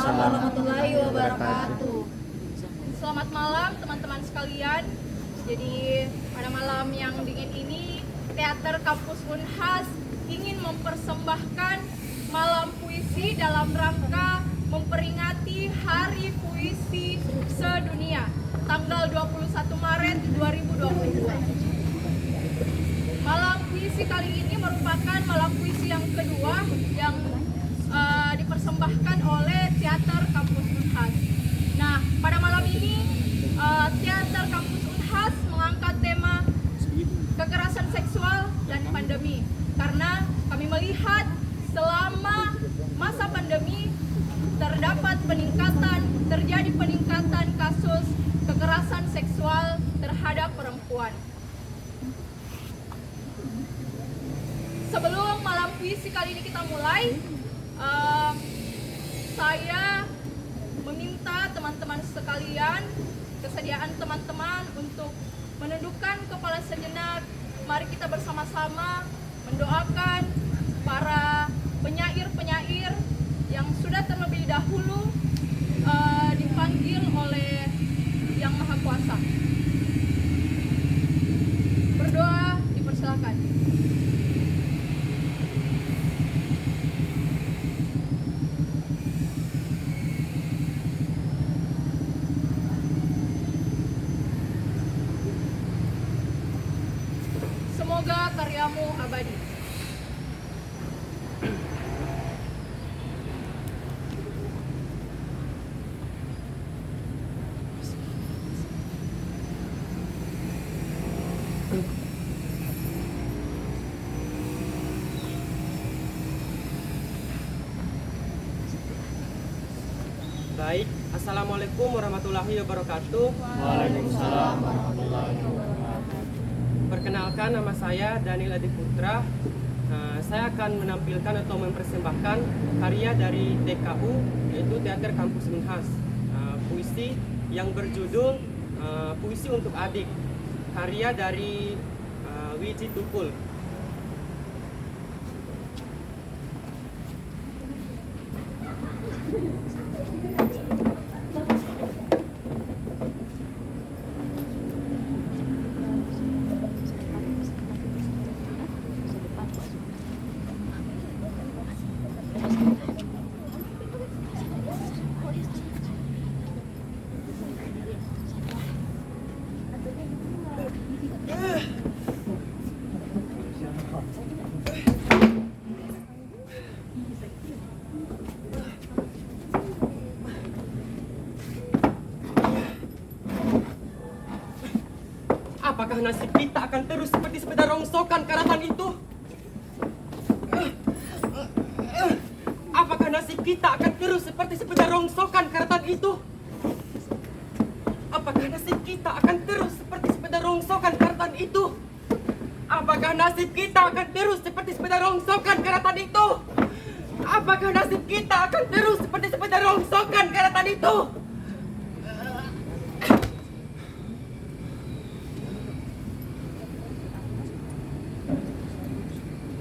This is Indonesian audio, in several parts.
warahmatullahi wabarakatuh. Selamat malam teman-teman sekalian. Jadi pada malam yang dingin ini, Teater Kampus Unhas ingin mempersembahkan malam puisi dalam rangka memperingati Hari Puisi Sedunia tanggal 21 Maret 2022. Malam puisi kali ini merupakan malam puisi yang kedua yang dipersembahkan oleh Teater Kampus Unhas. Nah, pada malam ini Teater Kampus Unhas mengangkat tema kekerasan seksual dan pandemi, karena kami melihat selama masa pandemi terjadi peningkatan kasus kekerasan seksual terhadap perempuan. Sebelum malam puisi kali ini kita mulai, saya meminta teman-teman sekalian, kesediaan teman-teman untuk menundukkan kepala sejenak. Mari kita bersama-sama mendoakan para penyair-penyair yang sudah terlebih dahulu dipanggil oleh Yang Maha Kuasa. Berdoa dipersilakan. Semoga karyamu abadi. Baik, Assalamualaikum warahmatullahi wabarakatuh. Waalaikumsalam warahmatullahi wabarakatuh. Perkenalkan, nama saya Daniel Adi Putra. Saya akan menampilkan atau mempersembahkan karya dari TKU, yaitu Teater Kampus Unhas. Puisi yang berjudul Puisi untuk Adik, karya dari Wiji Tukul. Apakah nasib kita akan terus seperti sepeda rongsokan karatan itu? Apakah nasib kita akan terus seperti sepeda rongsokan karatan itu? Apakah nasib kita akan terus seperti sepeda rongsokan karatan itu? Apakah nasib kita akan terus seperti sepeda rongsokan karatan itu? Apakah nasib kita akan terus seperti sepeda rongsokan karatan itu?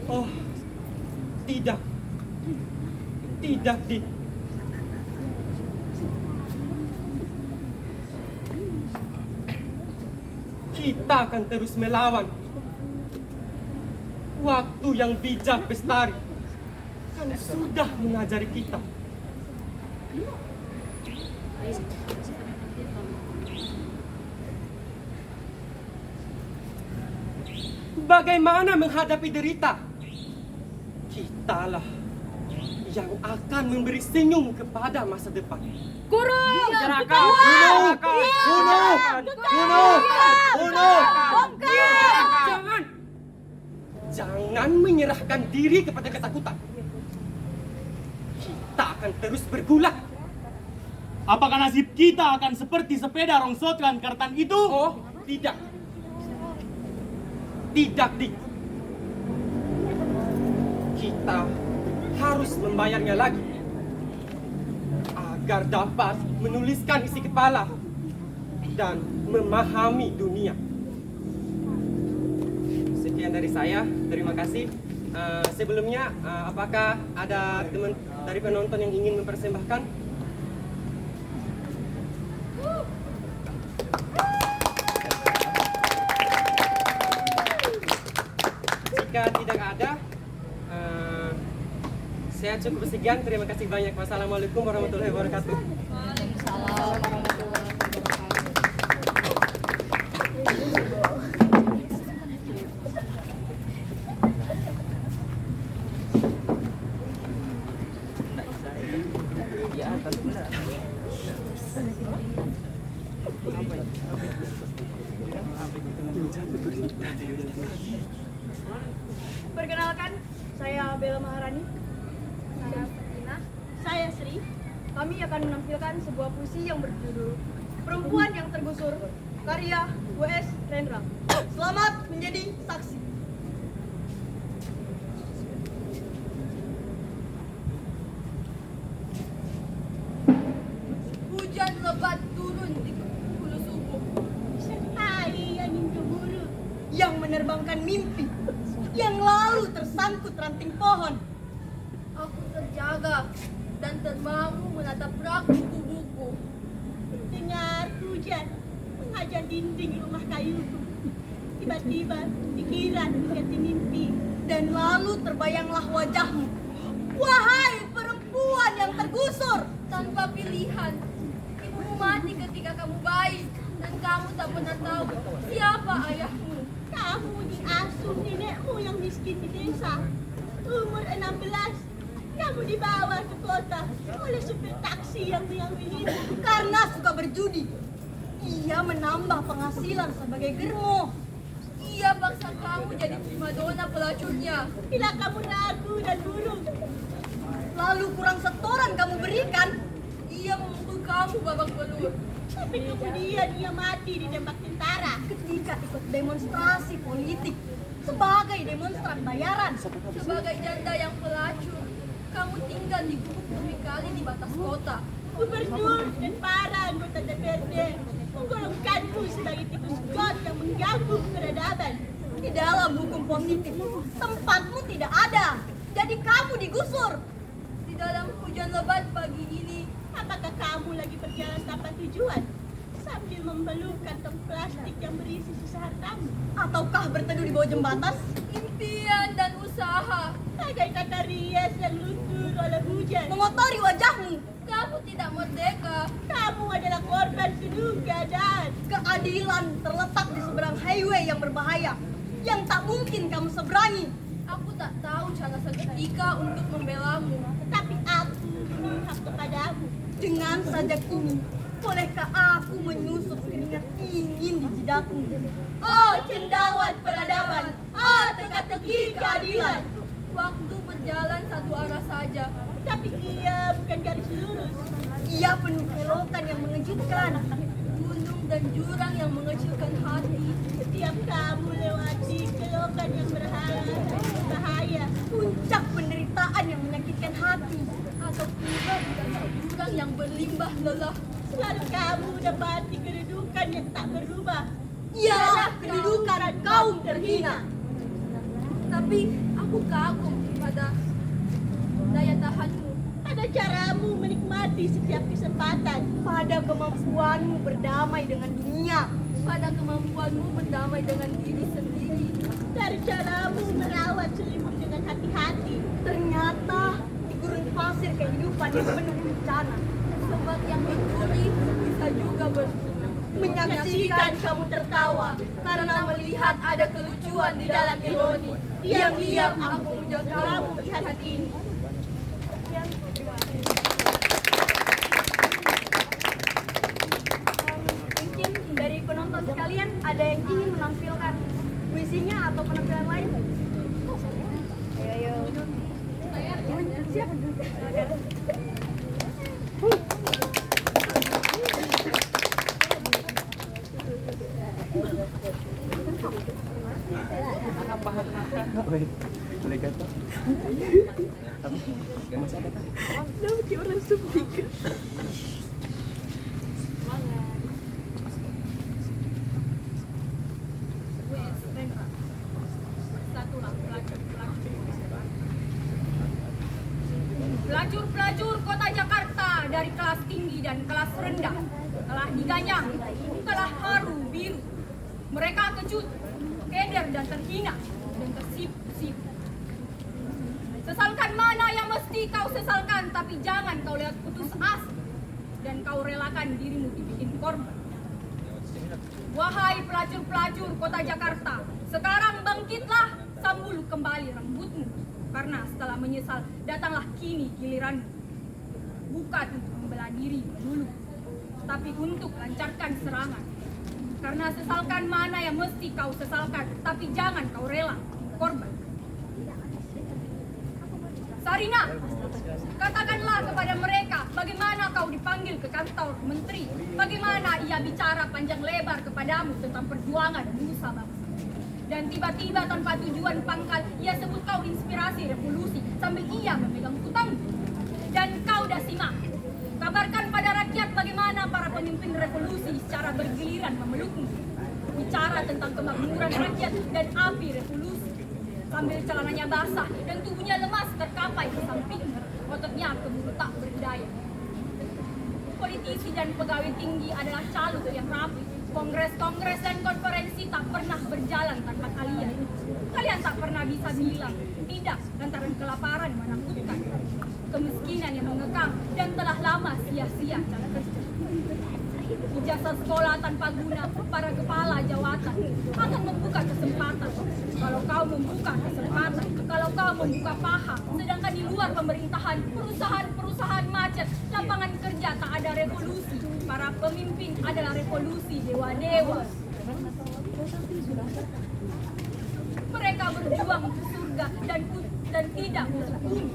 Oh, tidak. Tidak, Dik. Kita akan terus melawan. Waktu yang bijak bestari kan sudah mengajari kita. Bagaimana menghadapi derita? Kitalah yang akan memberi senyum kepada masa depan. Guru, Gerakan! Bunuh! Jangan menyerahkan diri kepada ketakutan. Kita akan terus bergulat. Apakah nasib kita akan seperti sepeda rongsokan karatan itu? Oh, tidak. Tidak, Dik. Kita harus membayarnya lagi agar dapat menuliskan isi kepala dan memahami dunia. Sekian dari saya, terima kasih. Sebelumnya, apakah ada teman dari penonton yang ingin mempersembahkan? jika tidak ada, saya cukup sekian. Terima kasih banyak. Wassalamualaikum warahmatullahi wabarakatuh. Waalaikumsalam warahmatullahi wabarakatuh. Perkenalkan, saya Bella Maharani. Saya Fatina. Saya Sri. Kami akan menampilkan sebuah puisi yang berjudul Perempuan yang Tergusur, karya W.S. Rendra. Selamat menjadi saksi. Hujan lebat turun di hulu subuh, sertai angin gemuruh yang menerbangkan mimpi yang lalu tersangkut ranting pohon. Aku terjaga dan termangu menatap rak buku-buku. Dengar hujan menghajar dinding rumah kayuku. Tiba-tiba pikiran ganti mimpi dan lalu terbayanglah wajahmu. Wahai perempuan yang tergusur tanpa pilihan. Ibumu mati ketika kamu bayi dan kamu tak pernah tahu siapa ayahmu. Kamu diasuh nenekmu yang miskin di desa. Umur 16, kamu dibawa ke kota oleh supir taksi yang menyanyimu karena suka berjudi. Ia menambah penghasilan sebagai germo. Ia paksa kamu jadi primadona pelacurnya. Bila kamu ragu dan buruk, lalu kurang setoran kamu berikan, ia memukul kamu babak belur. Tapi kemudian ia mati ditembak tentara ketika ikut demonstrasi politik sebagai demonstran bayaran. Sebagai janda yang pelacur, kamu tinggal di gubuk bumi kali di batas kota. Gubernur dan para anggota DPRD menggolongkanmu sebagai tikus got yang mengganggu peradaban. Di dalam hukum positif, tempatmu tidak ada, jadi kamu digusur. Di dalam hujan lebat pagi ini, apakah kamu lagi berjalan tanpa tujuan? Sambil membeluk kantong plastik yang berisi sisa hartamu? Ataukah berteduh di bawah jembatan? Impian dan usaha bagai kata rias yang luntur oleh hujan mengotori wajahmu. Kamu tidak merdeka. Kamu adalah korban seluruh keadaan. Keadilan terletak di seberang highway yang berbahaya yang tak mungkin kamu seberangi. Aku tak tahu cara seketika untuk membelamu, tetapi aku memihak kepadamu. Dengan sajak ini, bolehkah aku menyusup keringat dingin di jidaku? Oh cendawan peradaban, oh teka-teki keadilan. Waktu berjalan satu arah saja, tapi ia bukan garis lurus. Ia penuh kelokan yang mengejutkan, gunung dan jurang yang mengecilkan hati. Setiap kamu lewati kelokan yang berbahaya, puncak penderitaan yang menyakitkan hati, atau tiba di dasar jurang yang berlimbah lelah, selalu kamu dapati kedudukan yang tak berubah. Ialah kedudukan kaum terhina. Tapi aku kagum pada daya tahanmu, pada caramu menikmati setiap kesempatan, pada kemampuanmu berdamai dengan dunia, pada kemampuanmu berdamai dengan diri sendiri, dari caramu merawat selimut dengan hati-hati. Ternyata di gurun pasir kehidupan yang penuh bencana, tempat yang mencuri bisa juga menyaksikan kamu tertawa karena melihat ada kelucuan di dalam ironi. Diam-diam aku menjaga kamu di hati ini. Mungkin dari penonton sekalian ada yang ingin menampilkan puisinya atau penampilan lain? Ayo. Siap. Boleh kata? Masih ada kan? Dia orang speaker. Pelacur-pelacur kota Jakarta dari kelas tinggi dan kelas rendah telah diganyang, telah haru biru. Mereka kecut, keder dan terhina dan tersipu-sipu. Sesalkan mana yang mesti kau sesalkan, tapi jangan kau lihat putus asa dan kau relakan dirimu dibikin korban. Wahai pelacur-pelacur kota Jakarta, sekarang bangkitlah, sambul kembali rambutmu. Karena setelah menyesal, datanglah kini giliranmu. Bukan untuk membela diri dulu, tapi untuk lancarkan serangan. Karena sesalkan mana yang mesti kau sesalkan, tapi jangan kau rela korban. Sarina, katakanlah kepada mereka bagaimana kau dipanggil ke kantor menteri, bagaimana ia bicara panjang lebar kepadamu tentang perjuangan nusa bangsa. Dan tiba-tiba tanpa tujuan pangkal, ia sebut kau inspirasi revolusi sambil ia memegang kutang. Dan kau dah simak. Kabarkan pada rakyat bagaimana para pemimpin revolusi secara bergiliran memelukmu. Bicara tentang kemakmuran rakyat dan api revolusi. Sambil celananya basah dan tubuhnya lemas terkapai ke samping, ototnya keburu tak berdaya. Politisi dan pegawai tinggi adalah calon yang rapi. Kongres-kongres dan konferensi tak pernah berjalan tanpa kalian. Kalian tak pernah bisa bilang tidak lantaran kelaparan menakutkan, kemiskinan yang mengekang, dan telah lama sia-sia cara kerja. Ijazah sekolah tanpa guna para kepala jawatan akan membuka kesempatan. Kalau kau membuka kesempatan, kalau kau membuka paha, sedangkan di luar pemerintahan, perusahaan-perusahaan macet, lapangan kerja tak ada revolusi. Para pemimpin adalah revolusi dewa-dewa. Mereka berjuang untuk surga dan tidak untuk bumi.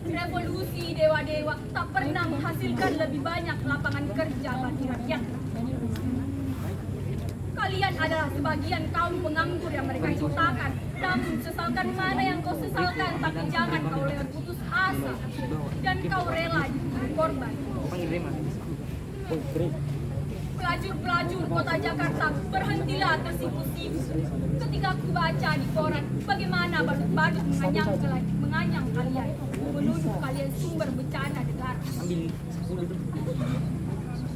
Revolusi dewa-dewa tak pernah menghasilkan lebih banyak lapangan kerja bagi rakyat. Kalian adalah sebagian kaum penganggur yang mereka ciptakan. Namun sesalkan mana yang kau sesalkan, tapi jangan kau lewat putus asa dan kau rela jadi korban. Pelacur-pelacur kota Jakarta, berhentilah tersipu-sipu. Ketika aku baca di koran bagaimana badut-badut menganyang kalian, menuduh kalian sumber bencana negara.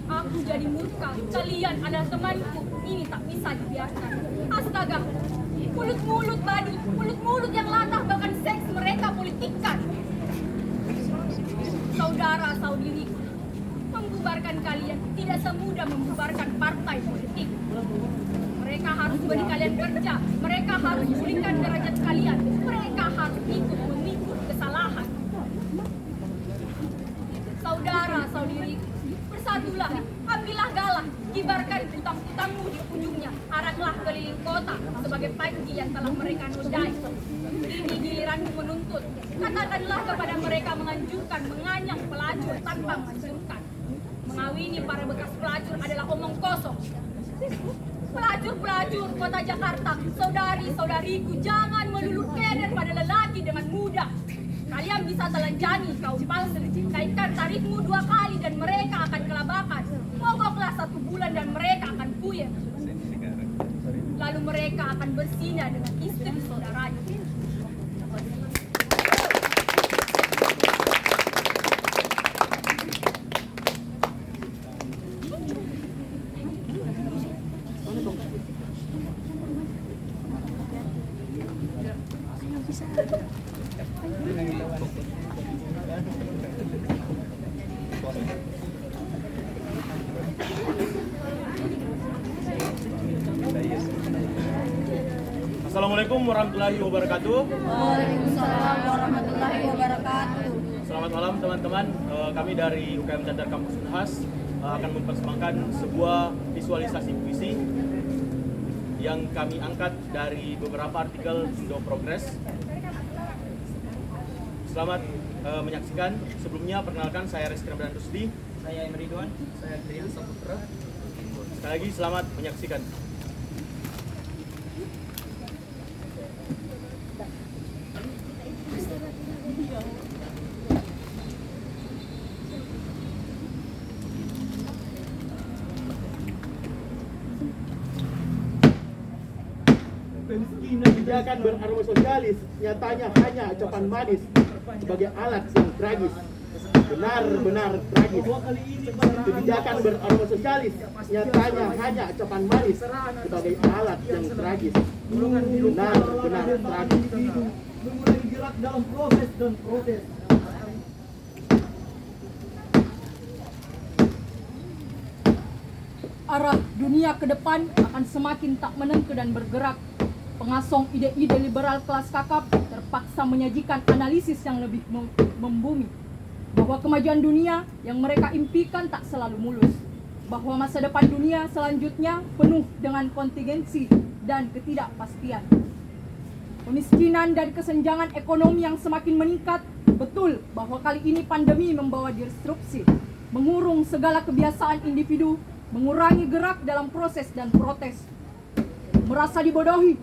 Aku jadi murka, kalian adalah temanku, ini tak bisa dibiarkan. Astaga, mulut-mulut badut, mulut-mulut yang latah bahkan seks mereka politikkan. Saudara-saudiriku, membubarkan kalian tidak semudah membubarkan partai politik. Mereka harus beri kalian kerja, mereka harus pulihkan derajat kalian, mereka harus ikut memikul kesalahan. Saudara-saudiriku, bersatulah, ambillah galah, kibarkan utang-utangmu di ujungnya, araklah keliling kota sebagai panji yang telah mereka nodai. Ini giliranmu menuntut. Katakanlah kepada mereka menganjurkan, menganyang pelacur tanpa menganjurkan. Mengawini para bekas pelacur adalah omong kosong. Pelacur-pelacur kota Jakarta, saudari-saudariku, jangan melulu keder pada lelaki dengan mudah. Kalian bisa telanjangi kaum palsu, kaitkan tarifmu 2 kali dan mereka akan kelabakan. Mogoklah 1 bulan dan mereka akan puyeng. Lalu mereka akan bersinah dengan istri saudaranya. Assalamualaikum warahmatullahi wabarakatuh. Waalaikumsalam warahmatullahi wabarakatuh. Selamat malam teman-teman. Kami dari UKM Candar Kampus Unhas akan mempersembahkan sebuah visualisasi puisi yang kami angkat dari beberapa artikel Indo Progress. Selamat menyaksikan. Sebelumnya perkenalkan, saya Rizky Ramadan Rusdi. Saya Emre Ridwan, saya Trian Saputra. Sekali lagi selamat menyaksikan. Kemiskinan kebijakan beraroma sosialis nyatanya hanya ucapan manis sebagai alat yang tragis. benar-benar tragis. Kebijakan beraroma sosialis nyatanya hanya ucapan manis sebagai alat yang tragis. Benar-benar tragis. Mengurangi gerak dalam proses dan protes. Arah dunia ke depan akan semakin tak menentu dan bergerak. Pengasong ide-ide liberal kelas kakap terpaksa menyajikan analisis yang lebih membumi, bahwa kemajuan dunia yang mereka impikan tak selalu mulus, bahwa masa depan dunia selanjutnya penuh dengan kontingensi dan ketidakpastian. Kemiskinan dan kesenjangan ekonomi yang semakin meningkat. Betul bahwa kali ini pandemi membawa disrupsi, mengurung segala kebiasaan individu, mengurangi gerak dalam proses dan protes. Merasa dibodohi.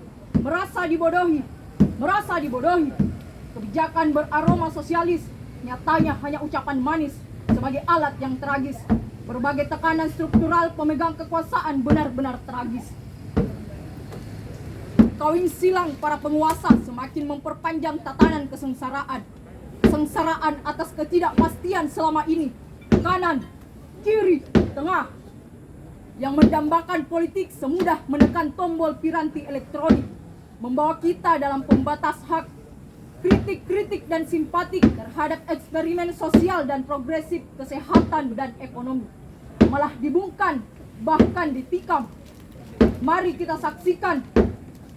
Kebijakan beraroma sosialis nyatanya hanya ucapan manis sebagai alat yang tragis. Berbagai tekanan struktural pemegang kekuasaan benar-benar tragis. Kawin silang para penguasa semakin memperpanjang tatanan kesengsaraan. Kesengsaraan atas ketidakpastian selama ini. Kanan, kiri, tengah. Yang mendambakan politik semudah menekan tombol piranti elektronik. Membawa kita dalam pembatas hak. Kritik-kritik dan simpatik terhadap eksperimen sosial dan progresif kesehatan dan ekonomi malah dibungkam, bahkan ditikam. Mari kita saksikan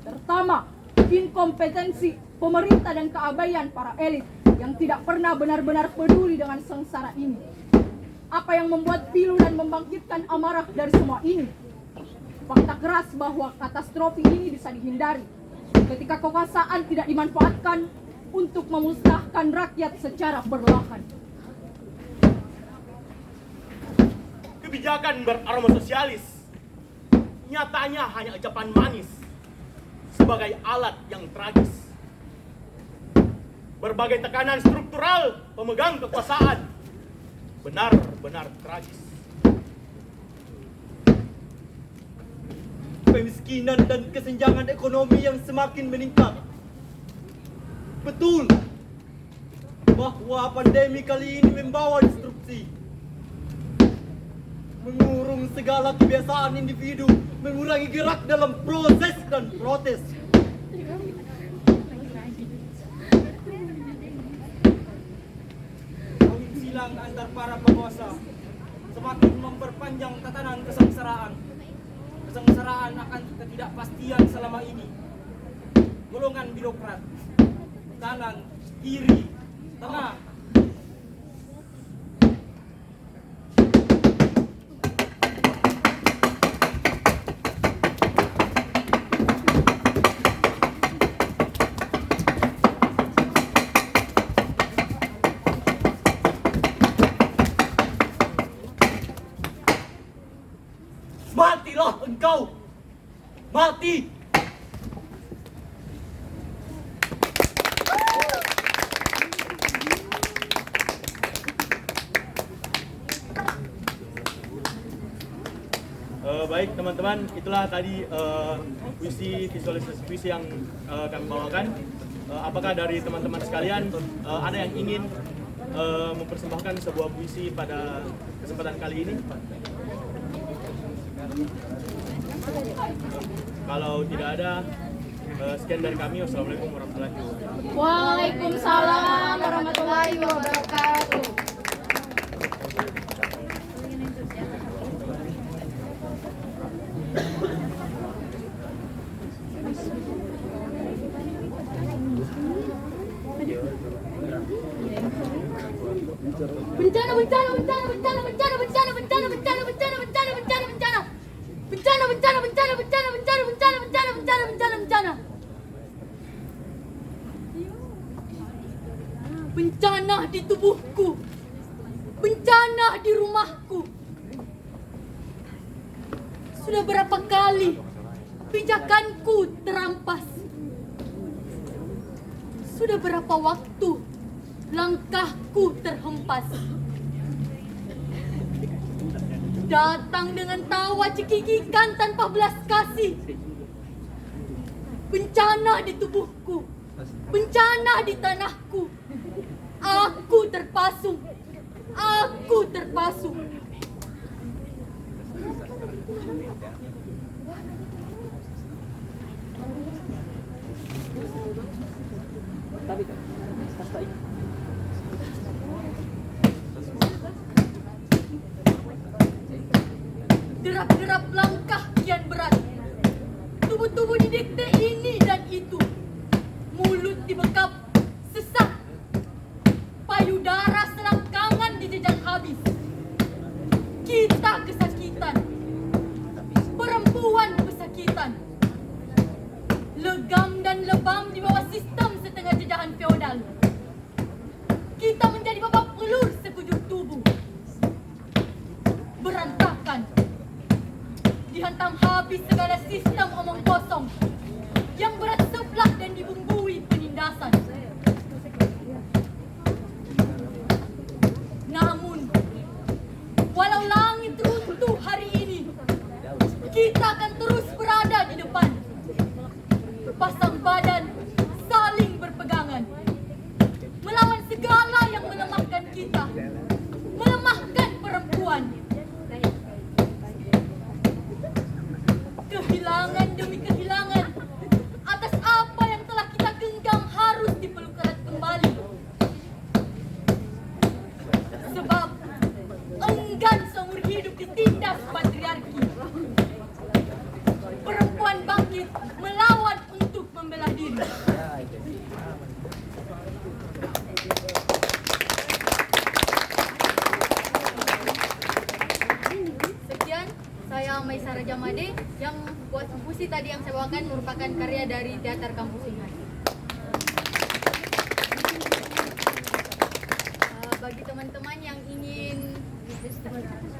pertama, inkompetensi pemerintah dan keabaian para elit yang tidak pernah benar-benar peduli dengan sengsara ini. Apa yang membuat pilu dan membangkitkan amarah dari semua ini? Fakta keras bahwa katastrofi ini bisa dihindari ketika kekuasaan tidak dimanfaatkan untuk memusnahkan rakyat secara perlahan. Kebijakan beraroma sosialis nyatanya hanya ucapan manis sebagai alat yang tragis. Berbagai tekanan struktural pemegang kekuasaan benar-benar tragis. Kemiskinan dan kesenjangan ekonomi yang semakin meningkat. Betul bahwa pandemi kali ini membawa disrupsi, mengurung segala kebiasaan individu, mengurangi gerak dalam proses dan protes. Kawin silang antar para penguasa semakin memperpanjang tatanan kesengsaraan. Kesengsaraan akan ketidakpastian selama ini. Golongan birokrat, kanan, kiri, tengah. Matilah engkau! Mati! Baik teman-teman, itulah tadi visualisasi puisi yang kami bawakan. Apakah dari teman-teman sekalian ada yang ingin mempersembahkan sebuah puisi pada kesempatan kali ini? Kalau tidak ada, sekian dari kami. Wassalamualaikum warahmatullahi wabarakatuh. Waalaikumsalam warahmatullahi wabarakatuh. Bencana di tubuhku, bencana di rumahku. Sudah berapa kali pijakanku terampas? Sudah berapa waktu langkahku terhempas? Datang dengan tawa cekikikan tanpa belas kasih. Bencana di tubuhku, bencana di tanahku. Aku terpasung, Aku terpasung. Derap-derap langkah kian berat. Tubuh-tubuh didikte ini dan itu. Mulut dibekap sesak. Payudara selangkangan dijejak habis. Kita kesakitan. Perempuan kesakitan. Legam dan lebam di bawah sistem setengah jejahan feodal. Kita menjadi babak pelur sekujur tubuh. Berantakan. Dihantam habis segala sistem omong kosong yang berat sebelah dan dibumbui penindasan. Namun, walau langit runtuh hari ini, kita akan terus berada di depan. Pasang badan, saling berpegangan. Melawan segala yang melemahkan kita. Melemahkan perempuan. Kehilangan demi kehilangan. Atas apa yang telah kita genggam harus dipeluk erat kembali. Sebab enggan seumur hidup ditindas patriarki. Perempuan bangkit melawan untuk membela diri. Sekian, saya Maisa Raja Made. Yang buat puisi tadi yang saya bawakan merupakan karya dari Teater Kampus Unhas. Bagi teman-teman yang ingin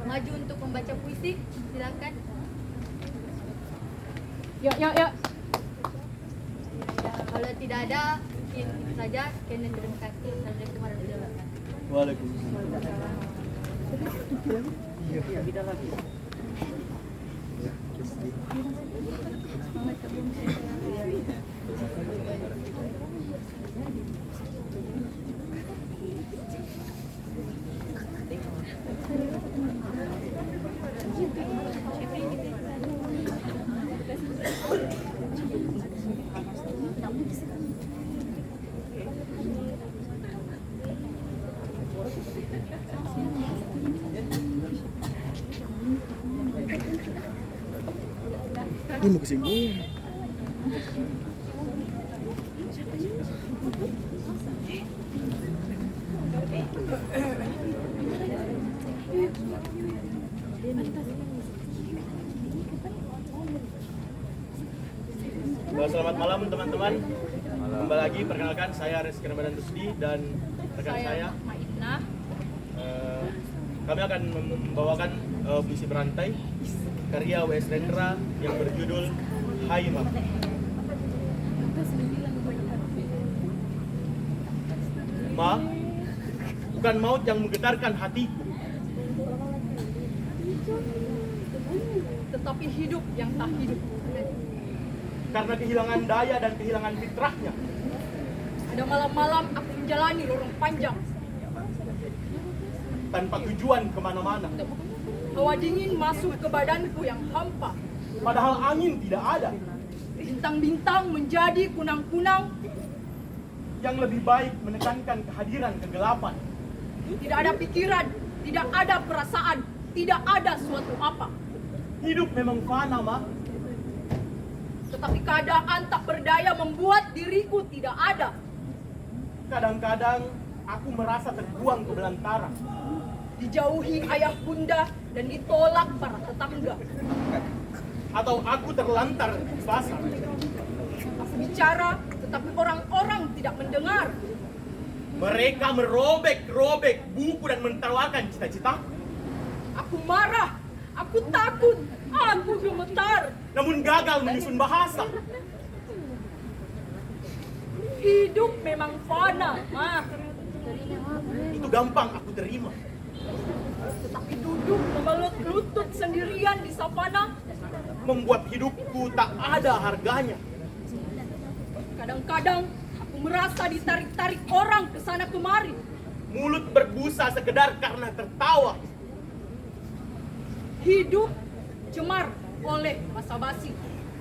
maju untuk membaca puisi, silakan. Ya. Kalau tidak ada, mungkin itu saja. Sekian dan terima kasih. Assalamualaikum warahmatullahi wabarakatuh. Waalaikumsalam. Ini mau kesini. Selamat malam teman-teman. Kembali lagi perkenalkan saya Reski Ramadan Rusdi dan rekan saya. Maitna. Kami akan membawakan puisi berantai karya W.S. Rendra yang berjudul Haima. Ma, bukan maut yang menggetarkan hatiku, Tetapi hidup yang tak hidup. karena kehilangan daya dan kehilangan fitrahnya. Ada malam-malam aku menjalani lorong panjang. Tanpa tujuan kemana-mana. Hawa dingin masuk ke badanku yang hampa. Padahal angin tidak ada. Bintang-bintang menjadi kunang-kunang. Yang lebih baik menekankan kehadiran kegelapan. Tidak ada pikiran, tidak ada perasaan, tidak ada suatu apa. Hidup memang fana, Ma. Tetapi keadaan tak berdaya membuat diriku tidak ada. Kadang-kadang aku merasa terbuang ke belantara. Dijauhi ayah bunda dan ditolak para tetangga. Atau aku terlantar di pasar. Aku bicara, tetapi orang-orang tidak mendengar. Mereka merobek-robek buku dan menertawakan cita-cita. Aku marah, aku takut, aku gemetar. Namun gagal menyusun bahasa. Hidup memang fana, Ma. Itu gampang aku terima. Tetapi duduk memeluk lutut sendirian di savana, Membuat hidupku tak ada harganya. kadang-kadang aku merasa ditarik-tarik orang ke sana kemari. mulut berbusa sekedar karena tertawa. Hidup cemar oleh basa-basi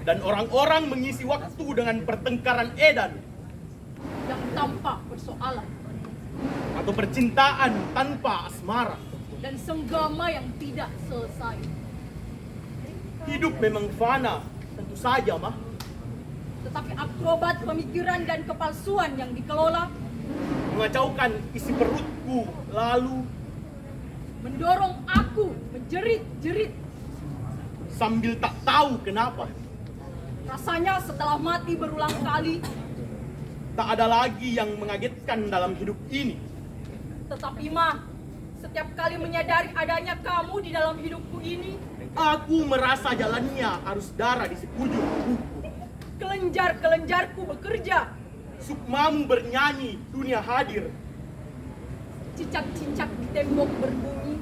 Dan orang-orang mengisi waktu dengan pertengkaran edan yang tanpa persoalan atau percintaan tanpa asmara. dan senggama yang tidak selesai. Hidup memang fana, tentu saja, Mah. Tetapi akrobat pemikiran dan kepalsuan yang dikelola Mengacaukan isi perutku, lalu mendorong aku menjerit-jerit. sambil tak tahu kenapa. Rasanya setelah mati berulang kali, Tak ada lagi yang mengagetkan dalam hidup ini. tetapi mah, setiap kali menyadari adanya kamu di dalam hidupku ini, Aku merasa jalannya harus darah di sekujur tubuhku. kelenjar-kelenjarku bekerja, Sukmamu bernyanyi, dunia hadir. cicak-cicak di tembok berbunyi,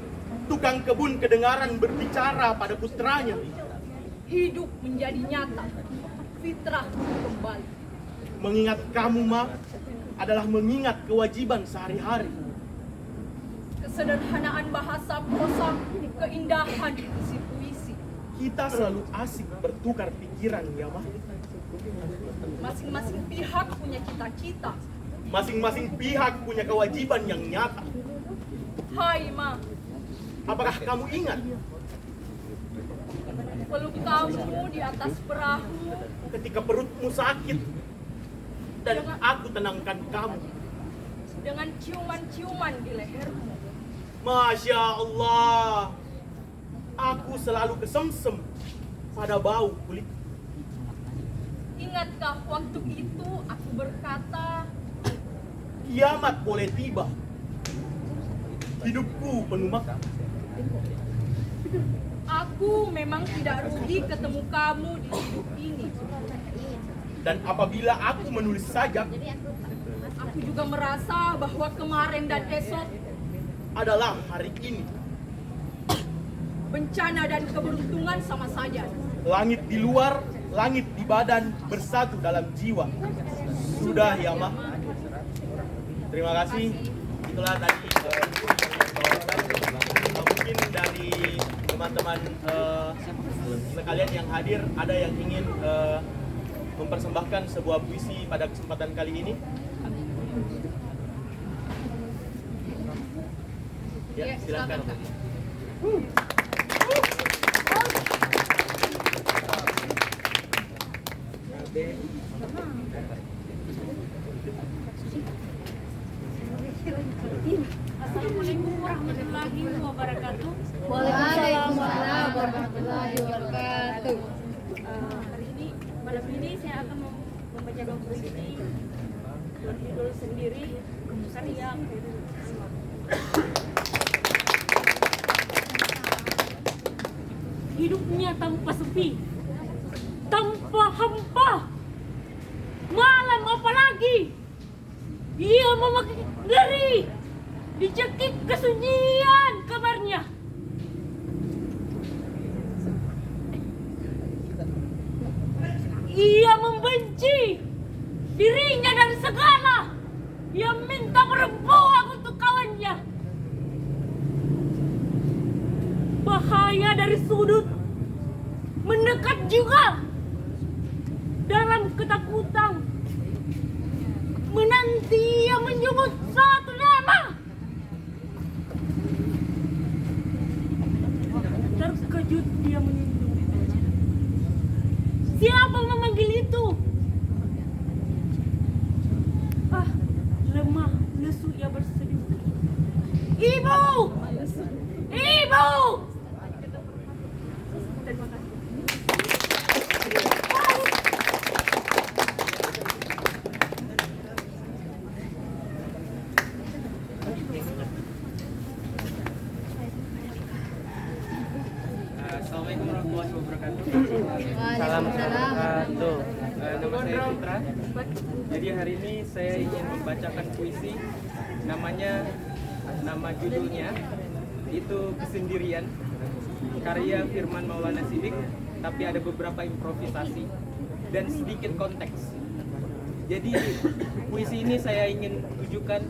Tukang kebun kedengaran berbicara pada putranya. hidup menjadi nyata, fitrah kembali. Mengingat kamu, Ma, adalah mengingat kewajiban sehari-hari. Kesederhanaan bahasa prosa, keindahan isi puisi. Kita selalu asik bertukar pikiran, ya, Ma. Masing-masing pihak punya cita-cita. Masing-masing pihak punya kewajiban yang nyata. Hai Ma, Apakah kamu ingat peluk kamu di atas perahu, ketika perutmu sakit dan aku tenangkan kamu? dengan ciuman-ciuman di lehermu. Masya Allah, aku selalu kesemsem pada bau kulit. Ingatkah waktu itu aku berkata, Kiamat boleh tiba. Hidupku penuh makna. aku memang tidak rugi ketemu kamu di hidup ini. Dan apabila aku menulis sajak Aku juga merasa bahwa kemarin dan esok, adalah hari ini. bencana dan keberuntungan sama saja. Langit di luar, langit di badan bersatu dalam jiwa. Sudah, ya, Ma. Terima kasih. Itulah tadi mungkin dari teman-teman sekalian yang hadir ada yang ingin mempersembahkan sebuah puisi pada kesempatan kali ini. Ya, silakan. Kak. Assalamualaikum warahmatullahi wabarakatuh. Waalaikumsalam warahmatullahi wabarakatuh. Hari ini, malam ini saya akan membacakan puisi berjudul Sendiri karya hidupnya tanpa sepi, tanpa hampa, malam apalagi ia memakai ngeri, dicekik kesunyian kamarnya. Ia membenci dirinya dari segala yang minta berbuang untuk kawannya. Bahaya dari sudut mendekat juga dalam ketakutan. Menanti ia menyebut satu nama. Terkejut dia menunduk. Siapa memanggil itu? Ah, lemah, lesu ia berseduh. Ibu! Ibu! Terima kasih. Assalamualaikum warahmatullahi wabarakatuh. Waalaikumsalam. Nama saya Putra. Jadi hari ini saya ingin membacakan puisi. Nama judulnya itu Kesendirian, karya Firman Maulana Siddiq. Tapi ada beberapa improvisasi dan sedikit konteks. Jadi puisi ini saya ingin tujukan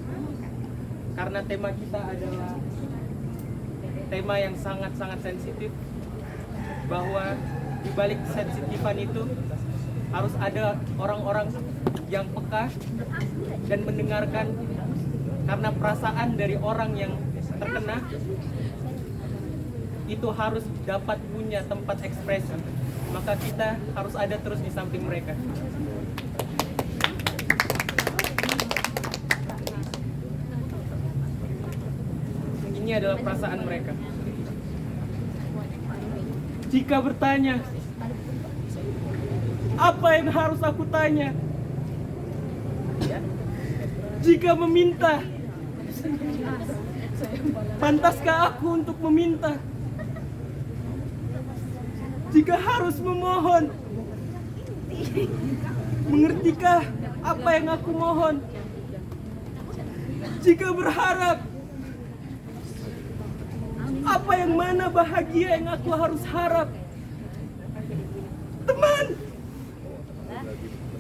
karena tema kita adalah tema yang sangat-sangat sensitif, bahwa di balik sensitifan itu harus ada orang-orang yang peka dan mendengarkan, karena perasaan dari orang yang terkena itu harus dapat punya tempat ekspresi, maka kita harus ada terus di samping mereka. Ini adalah perasaan mereka. Jika bertanya, apa yang harus aku tanya? Jika meminta, pantaskah aku untuk meminta? Jika harus memohon, mengertikah apa yang aku mohon? Jika berharap, apa yang mana bahagia yang aku harus harap? Teman,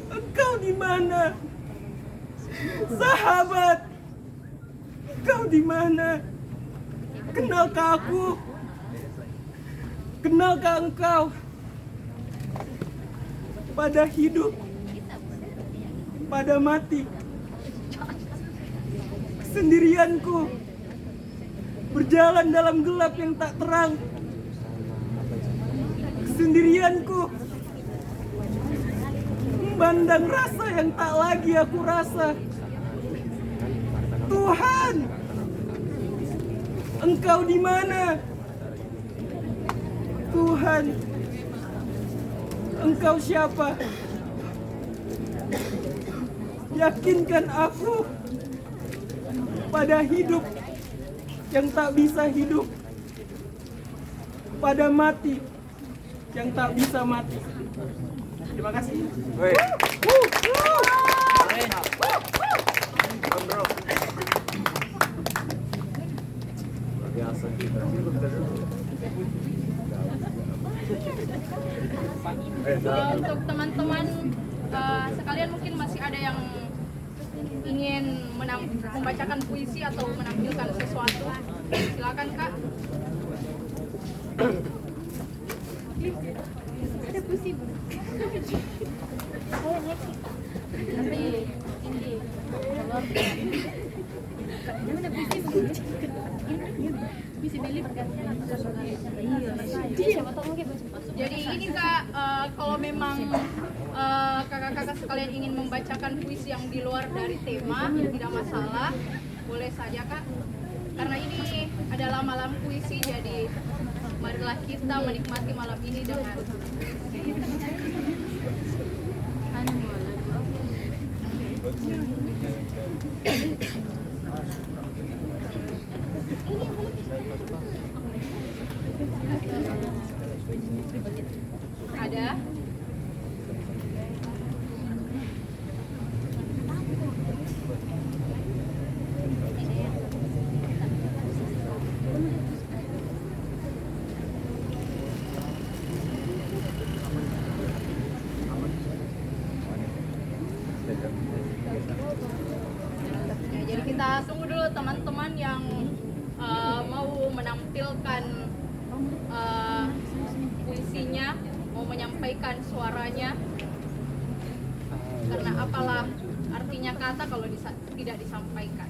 engkau di mana? Sahabat, engkau di mana? Kenalkah aku? Kenalkah engkau? Pada hidup, pada mati, kesendirianku berjalan dalam gelap yang tak terang. Kesendirianku memandang rasa yang tak lagi aku rasa. Tuhan, engkau di mana? Tuhan, engkau siapa? Yakinkan aku pada hidup yang tak bisa hidup, pada mati yang tak bisa mati. Terima kasih. Untuk teman-teman sekalian, mungkin masih ada yang ingin membacakan puisi atau menampilkan sesuatu. Silakan, Kak. Ada puisi, Bu. Jadi ini Kak, kalau memang kakak-kakak sekalian ingin membacakan puisi yang di luar dari tema, tidak masalah, boleh saja Kak. Karena ini adalah malam puisi, jadi marilah kita menikmati malam ini dengan ada. Ya, jadi kita tunggu dulu teman-teman yang mau menampilkan puisinya, mau menyampaikan suaranya. Karena apalah artinya kata kalau tidak disampaikan.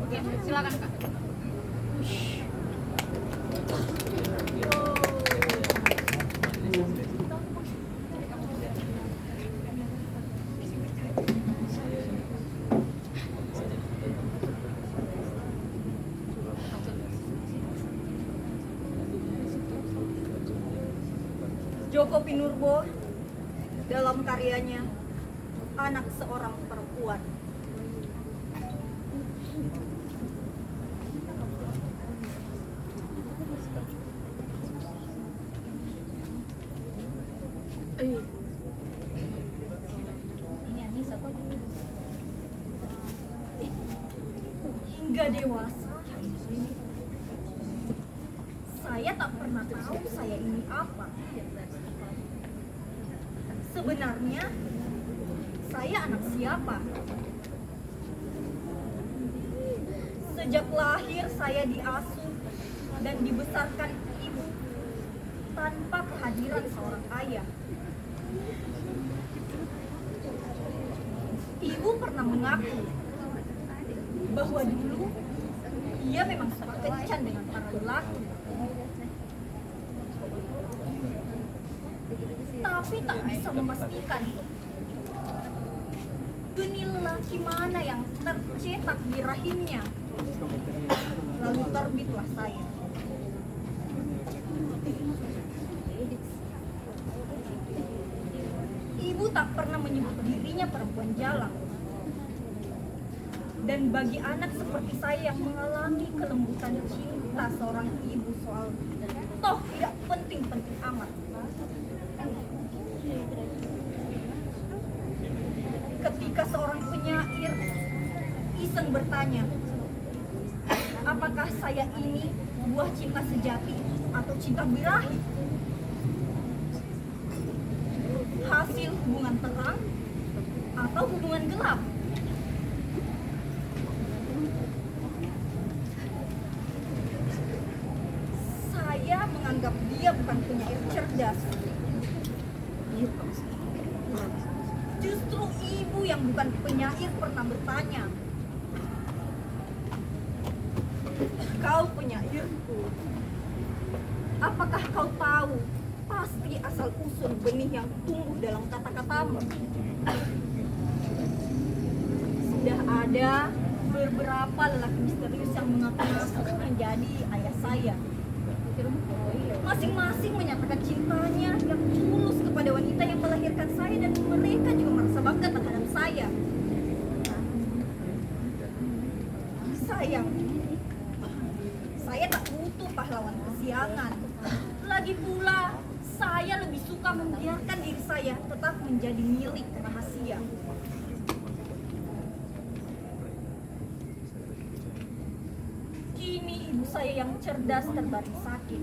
Oke, silakan Kak. Joko Pinurbo dalam karyanya Anak Seorang Perempuan. Hingga dewasa, tak pernah tahu saya ini apa. Sebenarnya, saya anak siapa? Sejak lahir saya diasuh dan dibesarkan ibu tanpa kehadiran seorang ayah. Ibu pernah mengaku bahwa dulu ia memang suka kencan dengan para lelaki. Tapi tak bisa memastikan benih lelaki mana yang tercetak di rahimnya. Lalu terbitlah saya. Ibu tak pernah menyebut dirinya perempuan jalang. Dan bagi anak seperti saya yang mengalami kelembutan cinta seorang ibu soal toh tidak penting-penting amat. Ketika seorang penyair iseng bertanya, apakah saya ini buah cinta sejati atau cinta birahi? Hasil hubungan terang atau hubungan gelap? Saya menganggap dia bukan penyair cerdas. Justru ibu yang bukan penyair pernah bertanya, kau penyairku, apakah kau tahu pasti asal usul benih yang tumbuh dalam kata-katamu? Sudah ada beberapa lelaki misterius yang mengaku menjadi ayah saya. Masing-masing menyatakan cintanya yang tulus kepada wanita yang melahirkan saya, dan mereka juga merasa bangga terhadap saya. Sayang, saya tak butuh pahlawan kesiangan. Lagi pula, saya lebih suka membiarkan diri saya tetap menjadi milik rahasia. Kini ibu saya yang cerdas terbaring sakit.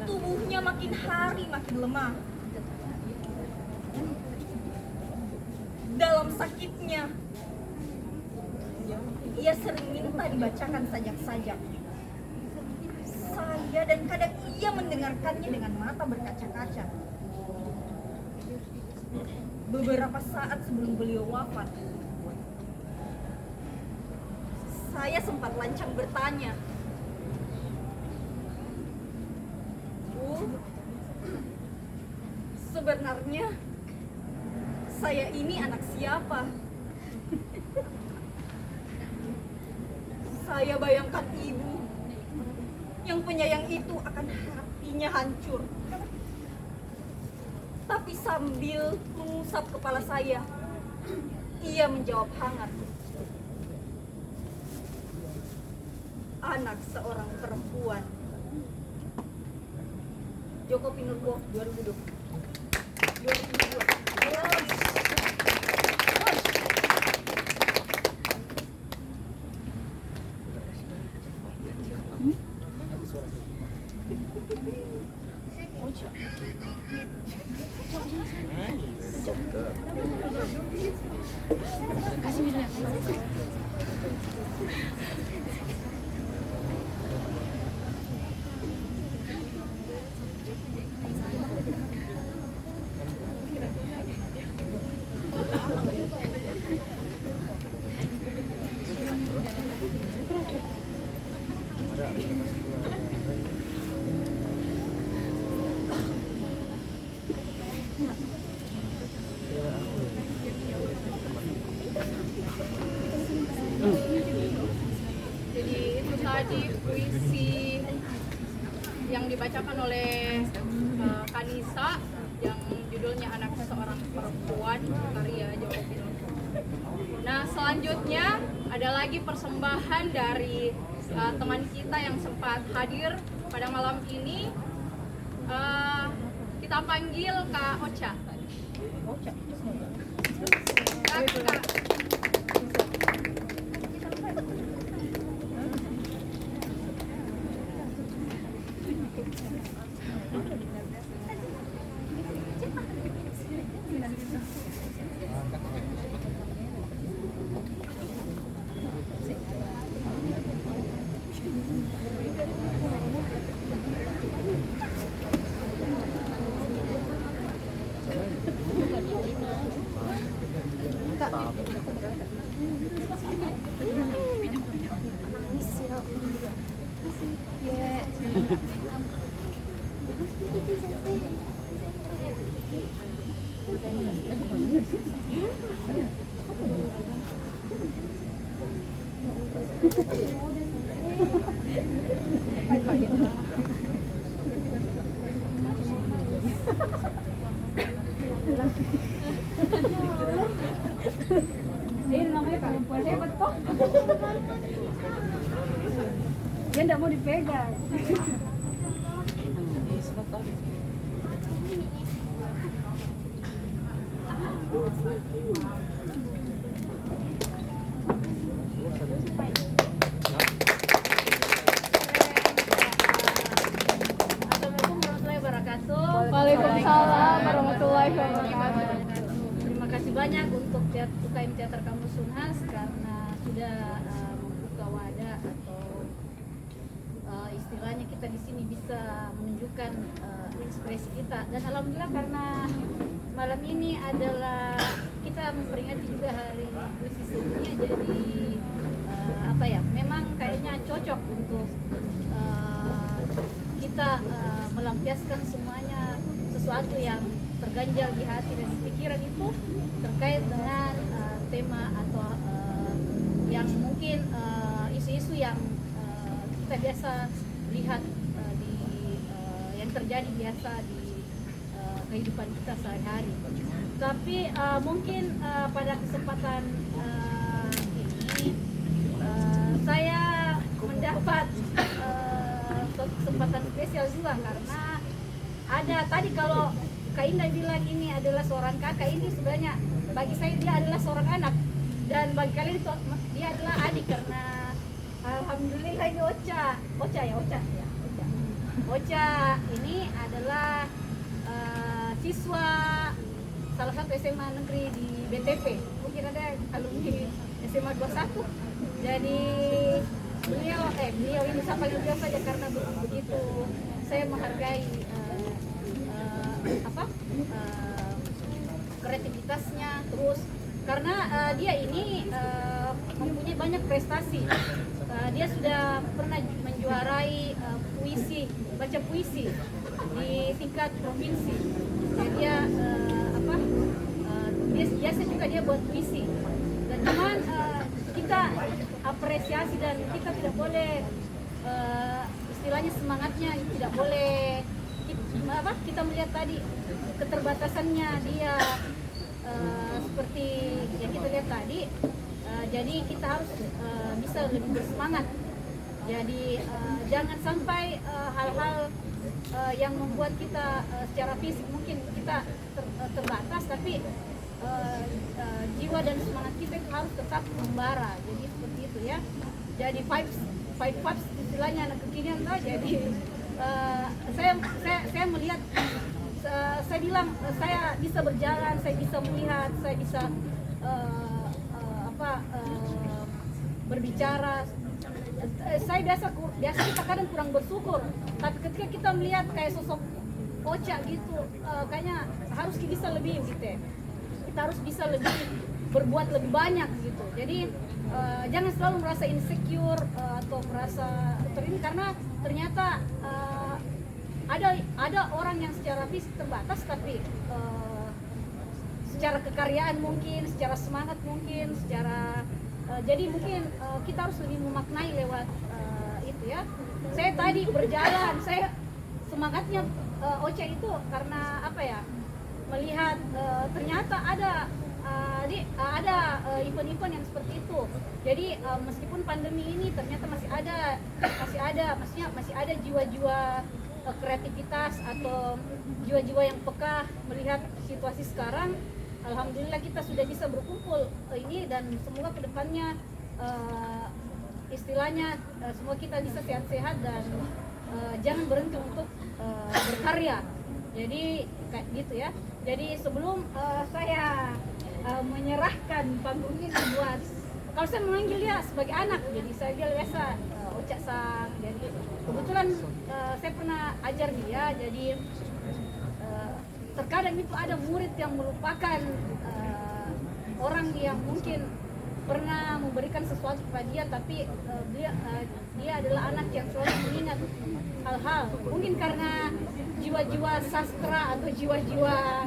Tubuhnya makin hari makin lemah. Dalam sakitnya, ia sering minta dibacakan sajak-sajak. Saya dan kadang ia mendengarkannya dengan mata berkaca-kaca. Beberapa saat sebelum beliau wafat, saya sempat lancang bertanya, Bu, sebenarnya saya ini anak siapa? Saya bayangkan ibu yang penyayang itu akan hatinya hancur. Tapi sambil mengusap kepala saya, ia menjawab hangat, anak seorang perempuan. Joko Pinurbo 2002. Jadi itu tadi puisi yang dibacakan oleh Kanisa yang judulnya Anak Seorang Perempuan, karya Joko Pinurbo. Nah, selanjutnya ada lagi persembahan dari teman kita yang sempat hadir pada malam ini. Kita panggil Kak Ocha. Kak. Ini namanya perempuan hebat kok. Dia nggak mau dipegang. Assalamualaikum warahmatullahi wabarakatuh. Waalaikumsalam warahmatullahi wabarakatuh. Terima kasih banyak untuk UKM Teater Kampus Unhas karena sudah membuka wadah atau istilahnya kita di sini bisa menunjukkan ekspresi kita. Dan alhamdulillah karena malam ini adalah kita memperingati juga Hari Puisi Sedunia, jadi apa ya? Memang kayaknya cocok untuk kita melampiaskan semuanya sesuatu yang terganjal di hati dan di pikiran itu terkait dengan tema atau yang mungkin isu-isu yang kita biasa lihat di yang terjadi biasa di kehidupan kita sehari-hari. Tapi mungkin pada kesempatan ini saya mendapat kesempatan spesial juga karena ada tadi kalau Kak Indah bilang ini adalah seorang kakak, ini sebenarnya bagi saya dia adalah seorang anak, dan bagi kalian itu dia adalah adik karena alhamdulillah ini Ocha ini adalah siswa salah satu SMA negeri di BTP, mungkin ada alumni SMA 21. Jadi beliau ini saya panggil beliau saja karena begitu saya menghargai kreativitasnya, terus karena dia ini mempunyai banyak prestasi. Dia sudah pernah menjuarai baca puisi di tingkat provinsi. Dan dia biasa juga dia buat puisi. Dan cuman kita apresiasi dan kita tidak boleh istilahnya semangatnya tidak boleh kita melihat tadi keterbatasannya dia seperti yang kita lihat tadi, jadi kita harus bisa lebih bersemangat. Jadi jangan sampai hal-hal yang membuat kita secara fisik mungkin kita terbatas, tapi jiwa dan semangat kita itu harus tetap membara. Jadi seperti itu ya. Jadi five vibes istilahnya anak kekinian lah. Jadi saya melihat, saya bilang saya bisa berjalan, saya bisa melihat, saya bisa berbicara. Saya biasa kita kadang kurang bersyukur, tapi ketika kita melihat kayak sosok Ocha gitu, kayaknya harus bisa lebih gitu ya. Kita harus bisa lebih berbuat lebih banyak gitu. Jadi jangan selalu merasa insecure atau merasa terini, karena ternyata ada orang yang secara fisik terbatas tapi secara kekaryaan mungkin, secara semangat mungkin, secara jadi mungkin kita harus lebih memaknai lewat itu ya. Saya tadi berjalan, saya semangatnya Ocha itu karena apa ya? Melihat ternyata ada event-event yang seperti itu. Jadi meskipun pandemi ini ternyata masih ada jiwa-jiwa kreativitas atau jiwa-jiwa yang peka melihat situasi sekarang. Alhamdulillah kita sudah bisa berkumpul ini, dan semoga kedepannya istilahnya semua kita bisa sehat-sehat dan jangan berhenti untuk berkarya. Jadi kayak gitu ya. Jadi sebelum saya menyerahkan panggung ini buat, kalau saya memanggil dia sebagai anak, jadi saya biasa Ocha Sang. Jadi kebetulan saya pernah ajar dia, jadi terkadang itu ada murid yang melupakan orang yang mungkin pernah memberikan sesuatu kepada dia, tapi dia adalah anak yang selalu mengingat hal-hal. Mungkin karena jiwa-jiwa sastra atau jiwa-jiwa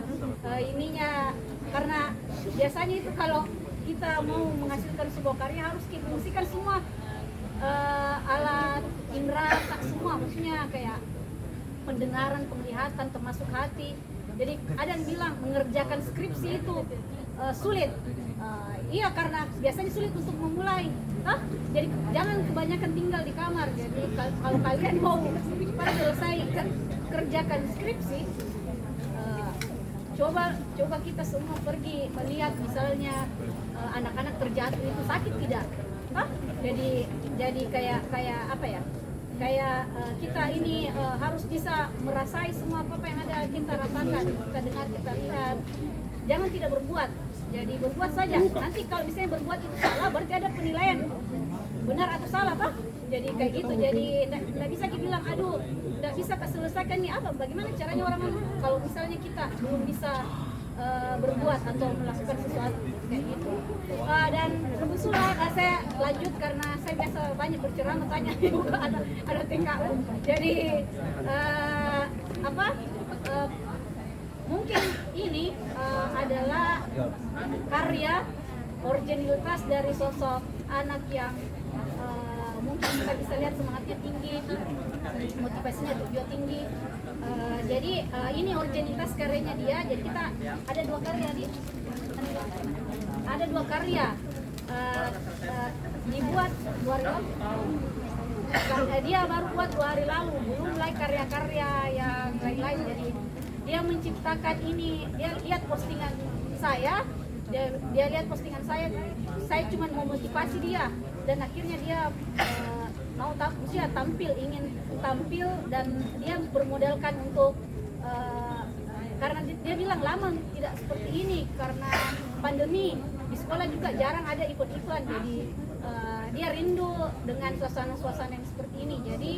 ininya, karena biasanya itu kalau kita mau menghasilkan sebuah karya harus kita fungsikan semua alat indera semua, maksudnya kayak pendengaran, penglihatan, termasuk hati. Jadi ada yang bilang mengerjakan skripsi itu sulit. Iya, karena biasanya sulit untuk memulai. Jadi jangan kebanyakan tinggal di kamar. Jadi kalau kalian mau cepat selesai kerjakan skripsi, coba kita semua pergi melihat misalnya anak-anak terjatuh itu sakit tidak? Jadi kayak apa ya? Kayak kita ini harus bisa merasai semua apa yang ada kita rasakan, kita dengar, kita lihat. Jangan tidak berbuat. Jadi berbuat saja. Nanti kalau misalnya berbuat itu salah, berarti ada penilaian benar atau salah, toh? Jadi kayak gitu. Jadi tidak bisa kita bilang, aduh, tidak bisa selesaikan nih apa? Bagaimana caranya orang kalau misalnya kita belum bisa berbuat atau melakukan sesuatu kayak gitu. Dan kebetulan saya lanjut karena saya biasa banyak berceramah, tanya juga ada TKU. Jadi mungkin ini adalah karya originalitas dari sosok anak yang mungkin kita bisa lihat semangatnya tinggi, motivasinya juga tinggi. Jadi ini originalitas karyanya dia. Jadi kita ada dua karya ada dua karya dibuat 2 hari lalu. Dia baru buat 2 hari lalu, belum mulai karya-karya yang lain-lain. Jadi dia menciptakan ini, dia lihat postingan saya, dia lihat postingan saya cuma mau motivasi dia, dan akhirnya dia mau tampil, ingin tampil, dan dia bermodalkan untuk karena dia bilang lama tidak seperti ini karena pandemi, di sekolah juga jarang ada ikut-ikutan, jadi dia rindu dengan suasana-suasana yang seperti ini. Jadi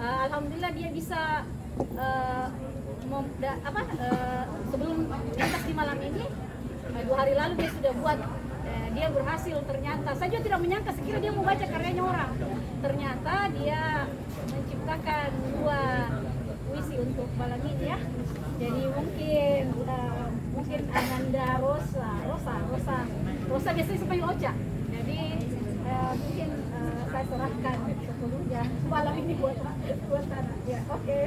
alhamdulillah dia bisa sebelum lintas di malam ini 2 hari lalu dia sudah buat. Dia berhasil ternyata. Saya juga tidak menyangka, sekira dia mau baca karyanya orang. Ternyata dia menciptakan 2 puisi untuk malam ini ya. Jadi mungkin Ananda Rosa biasanya sepanggil Ocha. Jadi mungkin saya serahkan sepenuhnya malam ini buat anak. Ya, oke.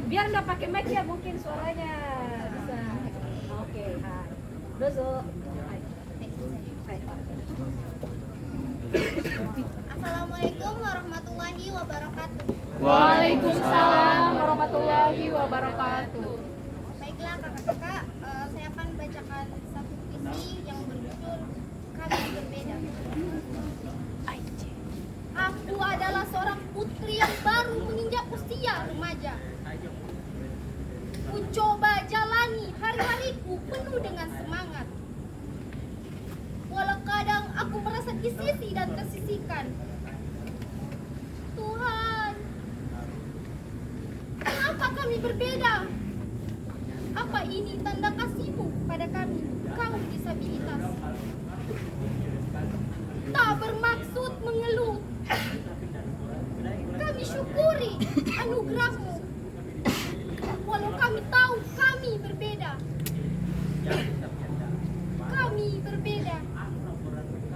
Biar nggak pakai mic ya, mungkin suaranya bisa. Oke, dozo. Assalamualaikum warahmatullahi wabarakatuh. Waalaikumsalam warahmatullahi wabarakatuh. Baiklah kakak-kakak, saya akan bacakan satu puisi yang berjudul Kami Berbeda. Aku adalah seorang putri yang baru menginjak usia remaja. Ku coba jalani hari-hariku penuh dengan semangat. Walau kadang aku merasa disisi dan tersisihkan. Tuhan, kenapa kami berbeda? Apa ini tanda kasih-Mu pada kami, kaum disabilitas? Tak bermaksud mengeluh. Kami syukuri anugerah-Mu. Walau kami tahu kami berbeda. Kami berbeda.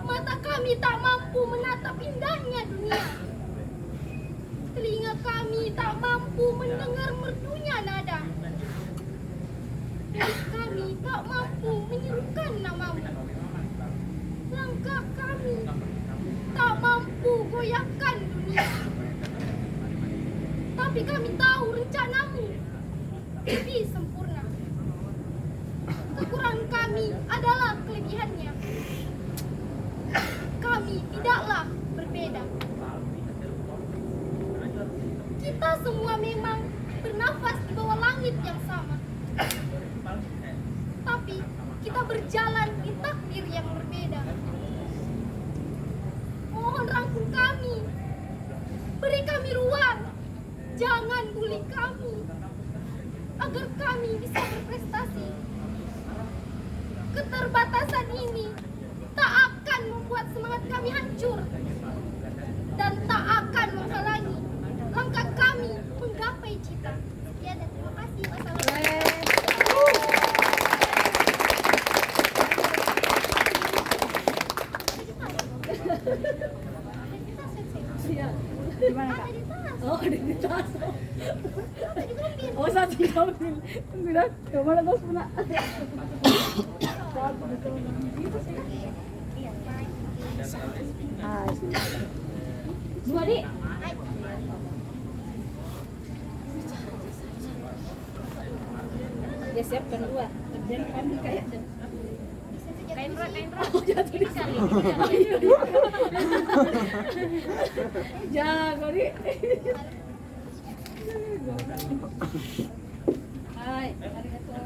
Mata kami tak mampu menatap indahnya dunia. Telinga kami tak mampu mendengar merdunya nada. Lirik kami tak mampu menyerukan nama-Mu. Langkah kami tak mampu goyahkan dunia. Tapi kami tahu rencana-Mu lebih sempurna. Kekurangan kami adalah kelebihannya. Kami tidaklah berbeda. Kita semua memang bernafas di bawah langit yang sama. Tapi kita berjalan di takdir yang berbeda. Mohon rangkul kami. Beri kami ruang. Jangan bully kami. Agar kami bisa berprestasi. Keterbatasan ini tak akan membuat semangat kami hancur. Dan tak akan menghalangi langkah kami menggapai cita. Ya, dan terima kasih. Gimana kak? Oh, ada di tas. Oh, saat diambil. Bilang, kemana tas pula? Bu Adi. Dia siapkan dua. Dan kami kayak kain rak. Oh, jatuh di sana. Jangan, Adi. Hai, arigato.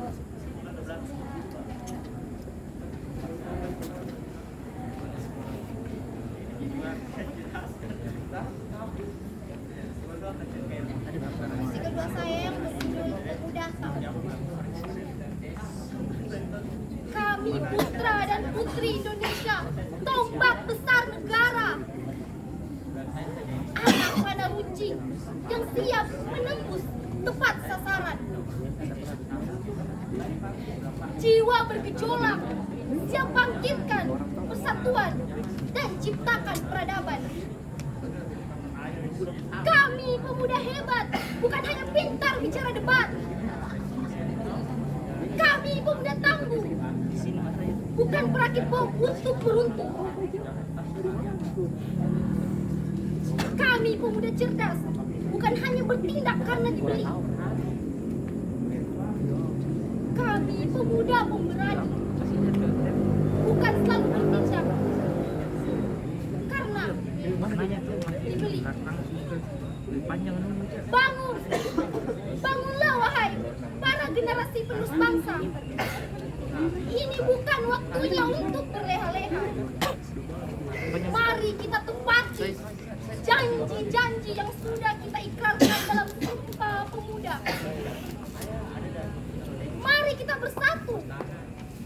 Puisi kedua saya yang berjudul Pemuda Tahun. Kami putra dan putri Indonesia, tombak besar negara. Anak panah runcing yang siap menembus tepat sasaran. Jiwa bergejolak, siap bangkitkan persatuan dan ciptakan peradaban. Kami pemuda hebat, bukan hanya pintar bicara debat. Kami pemuda tangguh, bukan perakit bom untuk beruntung. Kami pemuda cerdas, bukan hanya bertindak karena dibeli. Kami pemuda pemberani, bukan selalu bertindak karena dibeli. Bangun, bangunlah wahai para generasi penerus bangsa. Ini bukan waktunya untuk berleha-leha. Mari kita tepati janji-janji yang sudah kita ikrarkan dalam Sumpah Pemuda. Mari kita bersatu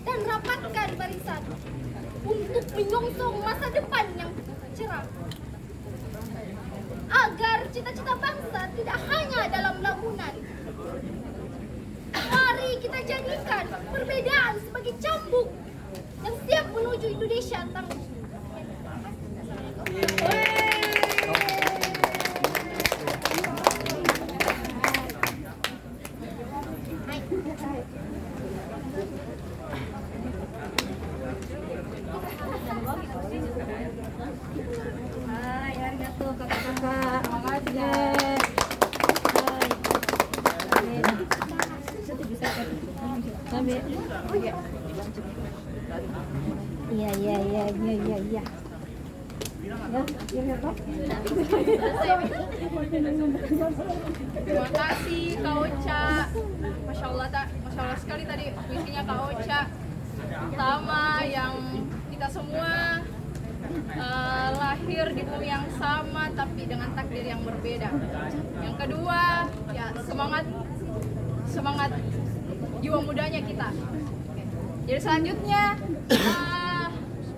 dan rapatkan barisan untuk menyongsong masa depan yang cerah. Agar cita-cita bangsa tidak hanya dalam lamunan. Mari kita jadikan perbedaan sebagai cambuk yang siap menuju Indonesia tangguh. Hai, arigato kakak-kakak. Makasih. Sampai. Oh iya. Iya. Ya, Pak. Terima kasih Kak Ocha. Masya Allah sekali tadi puisinya Kak Ocha. Pertama, yang kita semua lahir di bumi yang sama tapi dengan takdir yang berbeda. Yang kedua, ya semangat jiwa mudanya kita. Jadi selanjutnya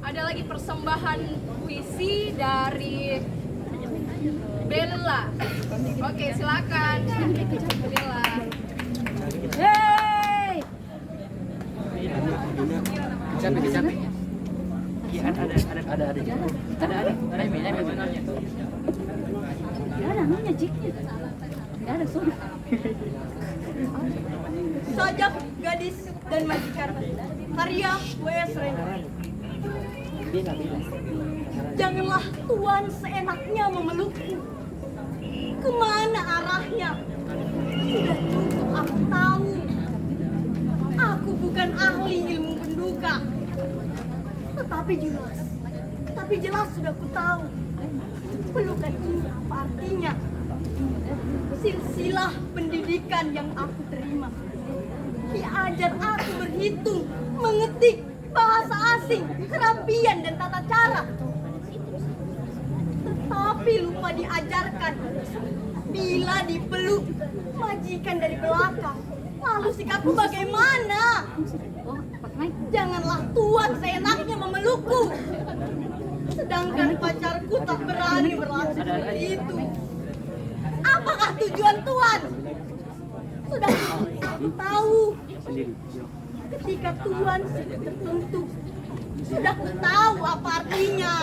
ada lagi persembahan puisi dari Bella. Oke, silakan Bella. Hey! Capek. Ada. Ada namanya Jiknya. Tidak ada soda. Sajak gadis dan majikan karya W.S. Rena. Janganlah Tuan seenaknya memelukku. Kemana arahnya? Sudah cukup aku tahu. Aku bukan ahli ilmu penduga. Tapi jelas sudah ku tahu. Pelukan ini apa artinya? silsilah pendidikan yang aku terima. Diajar aku berhitung, mengetik, bahasa asing, kerapian dan tata cara. Tetapi lupa diajarkan bila dipeluk majikan dari belakang, lalu sikapku bagaimana? Janganlah tuan seenaknya memelukku, sedangkan pacarku tak berani berlaku seperti itu. Apakah tujuan tuan? Sudah aku tahu. Ketika tuan sudah tertentu, sudah aku tahu apa artinya.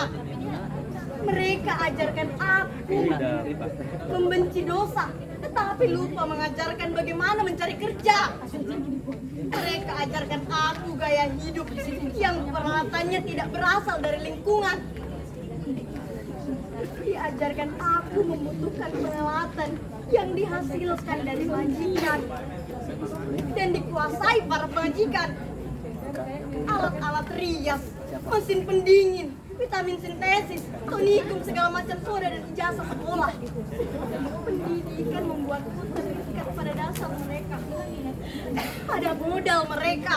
Mereka ajarkan aku membenci dosa, tetapi lupa mengajarkan bagaimana mencari kerja. Mereka ajarkan aku gaya hidup yang peralatannya tidak berasal dari lingkungan. Diajarkan aku membutuhkan peralatan yang dihasilkan dari majikan dan dikuasai para majikan. Alat-alat rias, mesin pendingin, vitamin sintesis, tonikum, segala macam soda dan ijazah sekolah. Pendidikan membuatku terikat pada dasar mereka, pada modal mereka.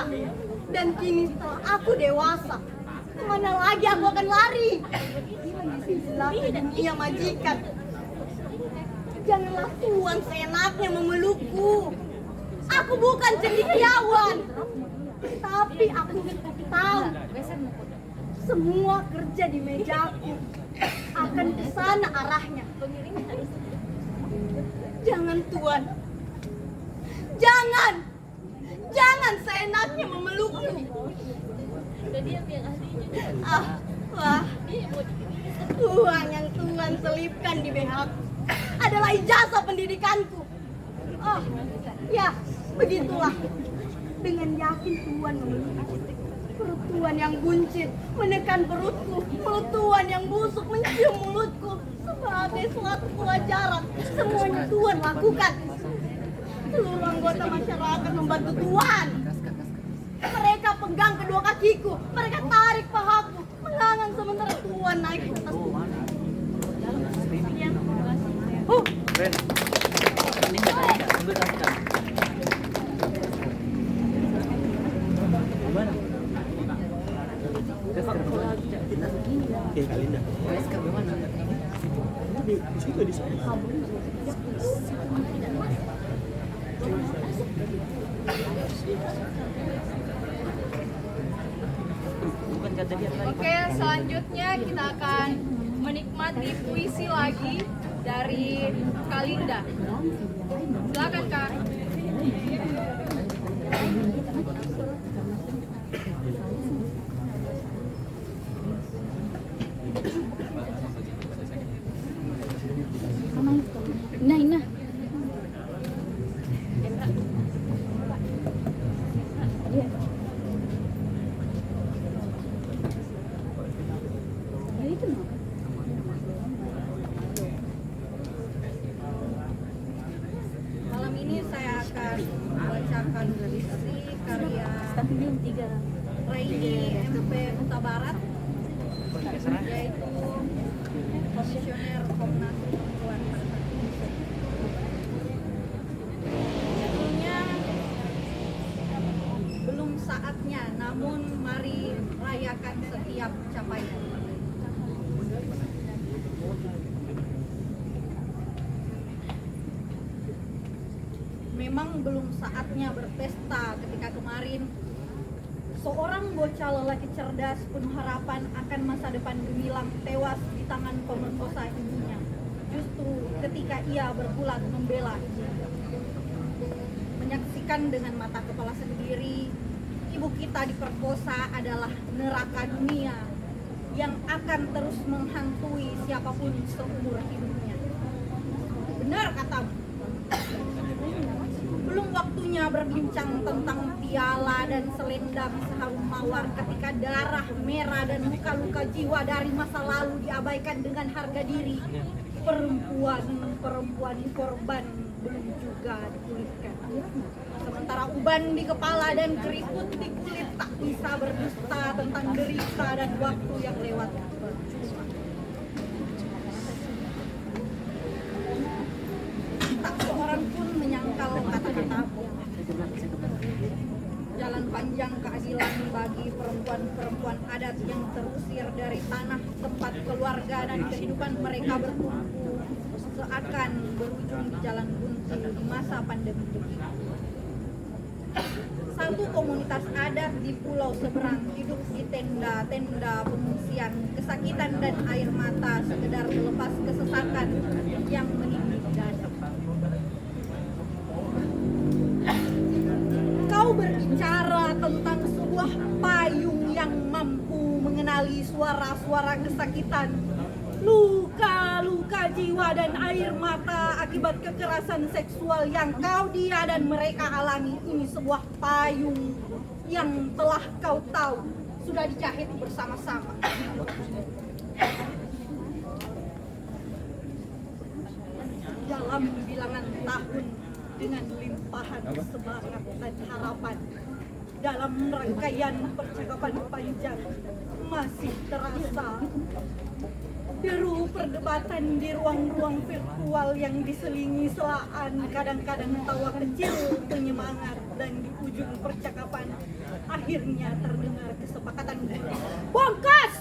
Dan kini setelah aku dewasa, kemana lagi aku akan lari? Bila ke dunia majikan. Janganlah tuan seenaknya memelukku. Aku bukan cendekiawan, tapi aku tahu semua kerja di mejaku akan ke sana arahnya. Jangan tuan, jangan seenaknya memelukku. Wah, uang yang tuan selipkan di BH adalah ijazah pendidikanku. Oh, ya, begitulah. Dengan yakin tuan memelukku. Perut tuan yang buncit menekan perutku, mulut tuan yang busuk mencium mulutku. Sebagai suatu pelajaran, semuanya tuan lakukan. Seluruh anggota masyarakat membantu tuan. Mereka pegang kedua kakiku, mereka tarik pahaku, mengangang sementara tuan naik ke atas. Kalinda. Di situ di sana. Oke, selanjutnya kita akan menikmati puisi lagi dari Kalinda. Silakan Kak. Nah. Malam ini saya akan membacakan puisi karya Raini MP Huta Barat, yaitu Komisioner Komnas Perempuan. Judulnya Belum Saatnya, Namun Mari Rayakan Setiap Capaian. Memang belum saatnya berpesta ketika kemarin seorang bocah lelaki cerdas penuh harapan akan masa depan gemilang tewas di tangan pemerkosa ibunya. Justru ketika ia berbulat membela ibunya. Menyaksikan dengan mata kepala sendiri, ibu kita diperkosa adalah neraka dunia yang akan terus menghantui siapapun seumur hidupnya. Benar katamu. Belum waktunya berbincang tentang piala dan selendang seharum mawar ketika darah merah dan luka-luka jiwa dari masa lalu diabaikan dengan harga diri. Perempuan korban belum juga dipulihkan. Sementara uban di kepala dan keriput di kulit tak bisa berdusta tentang derita dan waktu yang lewat. Tak bagi perempuan-perempuan adat yang terusir dari tanah tempat keluarga dan kehidupan mereka bertumpu seakan berujung di jalan buntu di masa pandemi ini. Satu komunitas adat di pulau seberang hidup di tenda-tenda pengungsian, kesakitan dan air mata sekedar melepas kesesakan yang menimpa dada. Kau berbicara tentang sebuah payung yang mampu mengenali suara-suara kesakitan, luka-luka jiwa dan air mata akibat kekerasan seksual yang kau, dia dan mereka alami. Ini sebuah payung yang telah kau tahu sudah dijahit bersama-sama. Dalam bilangan tahun dengan limpahan semangat dan harapan, dalam rangkaian percakapan panjang masih terasa deru perdebatan di ruang-ruang virtual yang diselingi celaan kadang-kadang tawa kecil penyemangat, dan di ujung percakapan akhirnya terdengar kesepakatan bongkas.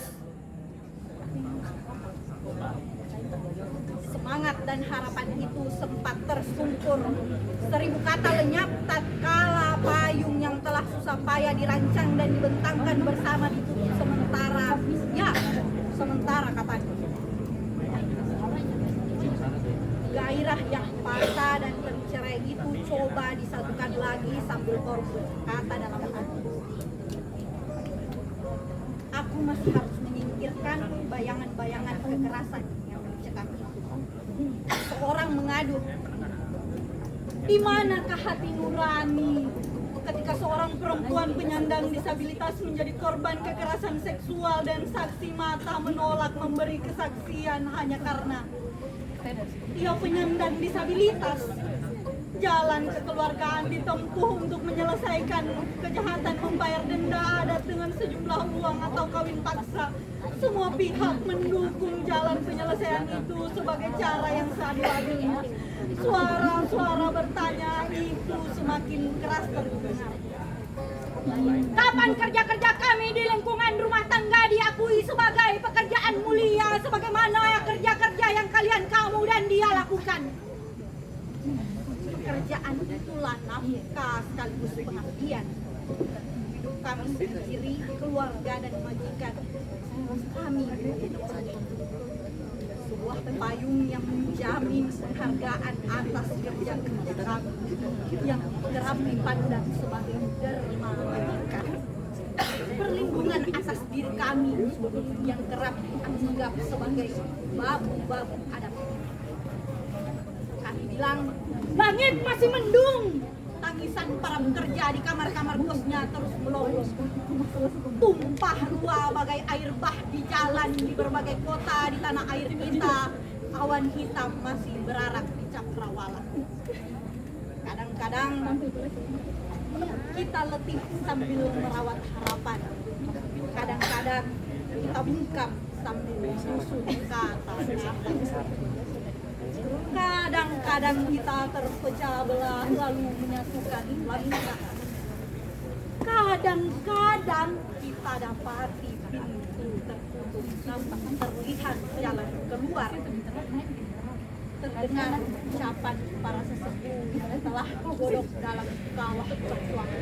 Semangat dan harapan itu sempat tersungkur. 1000 kata lenyap tatkala payung yang telah susah payah dirancang dan dibentangkan bersama ditutup sementara. Ya, sementara katanya. Gairah yang patah dan tercerai itu coba disatukan lagi sambil berkata dalam hati. Aku masih harus menyingkirkan bayangan-bayangan kekerasan yang mencekam itu. Seorang mengadu, di manakah hati nurani ketika seorang perempuan penyandang disabilitas menjadi korban kekerasan seksual dan saksi mata menolak memberi kesaksian hanya karena ia penyandang disabilitas? Jalan kekeluargaan ditempuh untuk menyelesaikan kejahatan membayar denda adat dengan sejumlah uang atau kawin paksa. Semua pihak mendukung jalan penyelesaian itu sebagai cara yang seadil-adilnya. Suara-suara bertanya itu semakin keras terdengar. Kapan kerja-kerja kami di lingkungan rumah tangga diakui sebagai pekerjaan mulia sebagaimana kerja-kerja yang kamu dan dia lakukan? Pekerjaan itulah nafkah sekaligus pengabdian. Hidup kami sendiri, keluarga dan majikan kami sebuah payung yang menjamin penghargaan atas kerja-kerja kami yang kerap dipandang sebagai derma majikan. Perlindungan atas diri kami yang kerap dianggap sebagai babu-babu adat. Kami bilang, langit masih mendung. Tangisan para pekerja di kamar-kamar kosnya terus melolong. Tumpah ruah bagai air bah di jalan di berbagai kota di tanah air kita. Awan hitam masih berarak di cakrawala. Kadang-kadang kita letih sambil merawat harapan. Kadang-kadang kita bungkam sambil menyusun kata-kata. Kadang-kadang kita terpecah belah lalu menyatukan langkah. Kadang-kadang kita dapati pintu tertutup nampak terlihat jalan keluar. Terdengar ucapan para sesepuh setelah godok dalam kawah bersuara.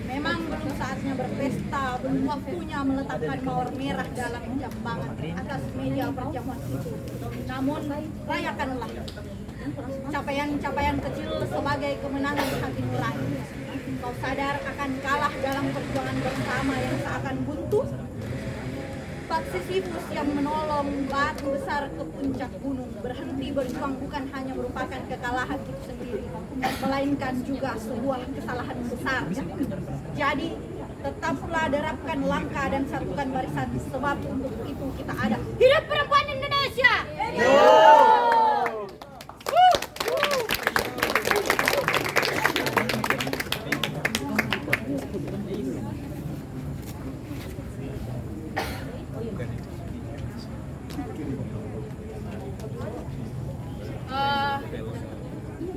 Memang belum saatnya berpesta, belum waktunya meletakkan mawar merah dalam jambangan atas meja perjamuan itu. Namun rayakanlah capaian-capaian kecil sebagai kemenangan hati nurani. Kau sadar akan kalah dalam perjuangan bersama yang seakan buntu? Bak Sisyphus yang menolong batu besar ke puncak gunung berhenti berjuang bukan hanya merupakan kekalahan itu sendiri, melainkan juga sebuah kesalahan besar. Jadi tetaplah derapkan langkah dan satukan barisan, sebab untuk itu kita ada. Hidup perempuan Indonesia!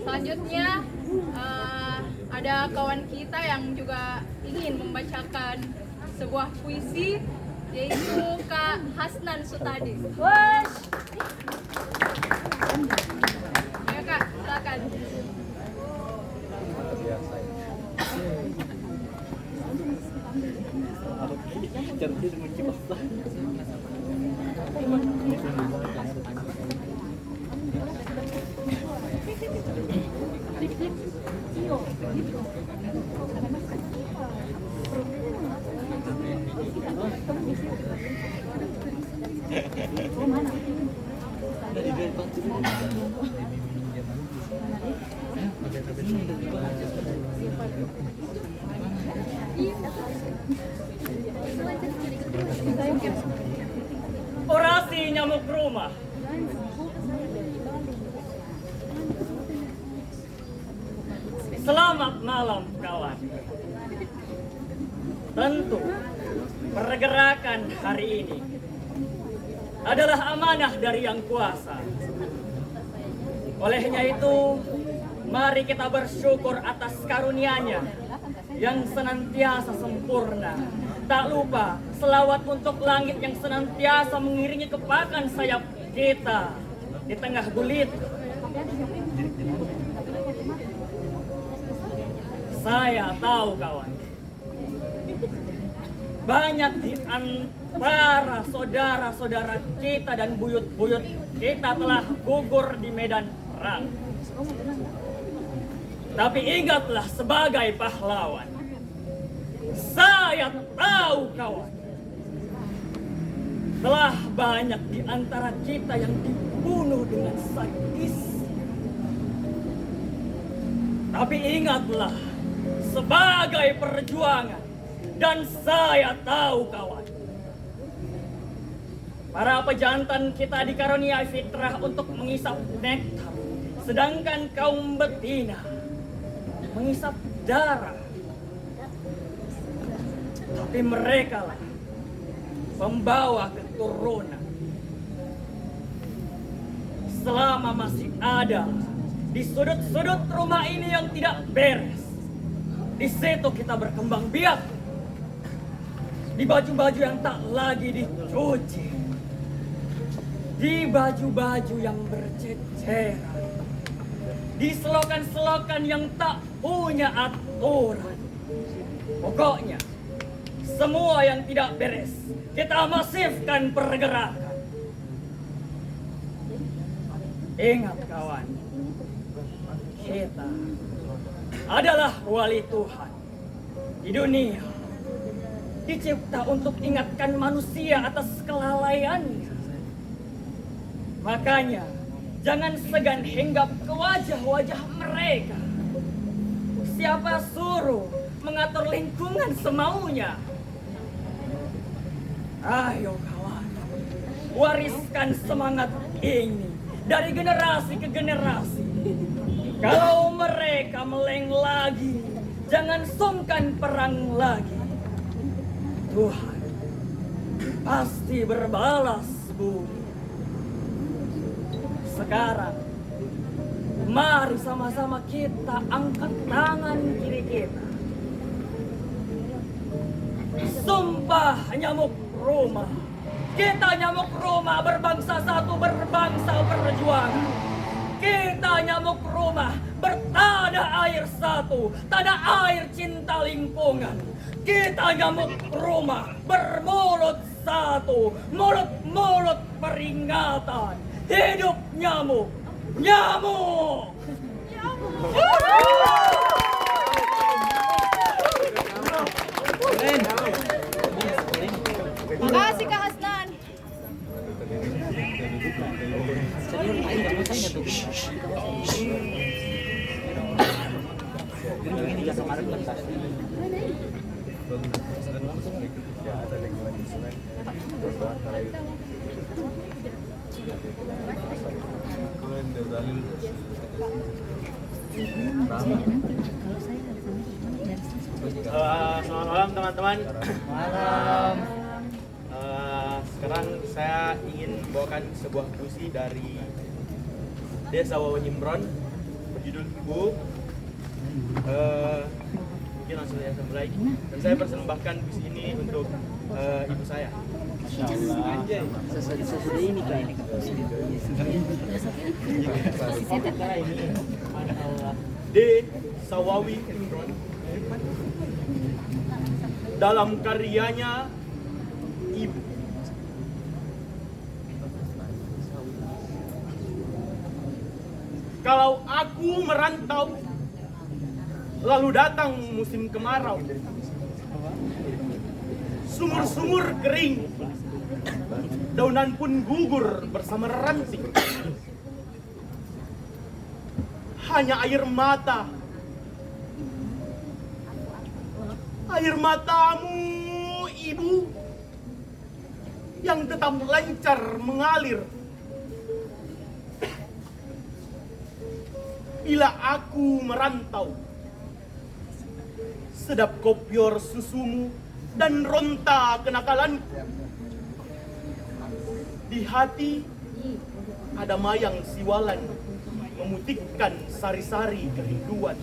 Selanjutnya ada kawan kita yang juga ingin membacakan sebuah puisi yaitu Kak Hasnan Sutadi. Wash. Ya Kak, silakan. Orasi nyamuk rumah. Selamat malam kawan. Tentu pergerakan hari ini adalah amanah dari Yang Kuasa. Olehnya itu, mari kita bersyukur atas karunia-Nya yang senantiasa sempurna. Tak lupa selawat untuk langit yang senantiasa mengiringi kepakan sayap kita di tengah gulit. Saya tahu kawan, banyak di antara saudara-saudara kita dan buyut-buyut kita telah gugur di medan perang. Tapi ingatlah sebagai pahlawan, saya tahu kawan, telah banyak di antara kita yang dibunuh dengan sadis. Tapi ingatlah, sebagai perjuangan, dan saya tahu kawan, para pejantan kita dikaruniai fitrah untuk mengisap nektar, sedangkan kaum betina mengisap darah. Tapi mereka lah pembawa keturunan. Selama masih ada di sudut-sudut rumah ini yang tidak beres, di situ kita berkembang biak. Di baju-baju yang tak lagi dicuci, di baju-baju yang berceceran, di selokan-selokan yang tak punya aturan. Pokoknya, semua yang tidak beres, kita masifkan pergerakan. Ingat kawan, kita adalah wali Tuhan di dunia, dicipta untuk ingatkan manusia atas kelalaiannya. Makanya, jangan segan hinggap ke wajah-wajah mereka. Siapa suruh mengatur lingkungan semaunya? Ayo kawan, wariskan semangat ini dari generasi ke generasi. Kalau mereka meleng lagi, jangan sungkan perang lagi. Tuhan pasti berbalas budi. Sekarang, mari sama-sama kita angkat tangan kiri kita. Sumpah nyamuk rumah. Kita nyamuk rumah berbangsa satu, berbangsa perjuangan. Kita nyamuk rumah bertanah air satu, tanah air cinta lingkungan. Kita nyamuk rumah bermulut satu, mulut-mulut peringatan. Hidup nyamuk! Nyamuk! Makasih Kak Hasnan. Selamat malam teman-teman. Malam. Sekarang saya ingin membawakan sebuah puisi dari Desa Wawanyimron berjudul Ibu. mungkin hasil yang terbaik. Dan saya persembahkan puisi ini untuk ibu saya. Masya Allah. Sesudah ini kan ini. D. Sawawi Imron dalam karyanya Ibu. Kalau aku merantau, lalu datang musim kemarau, sumur-sumur kering, daunan pun gugur bersama ranting. Hanya air matamu, Ibu, yang tetap lancar mengalir. Bila aku merantau, sedap kopior susumu dan ronta kenakalanku. Di hati ada mayang siwalan memutihkan sari-sari kerinduan.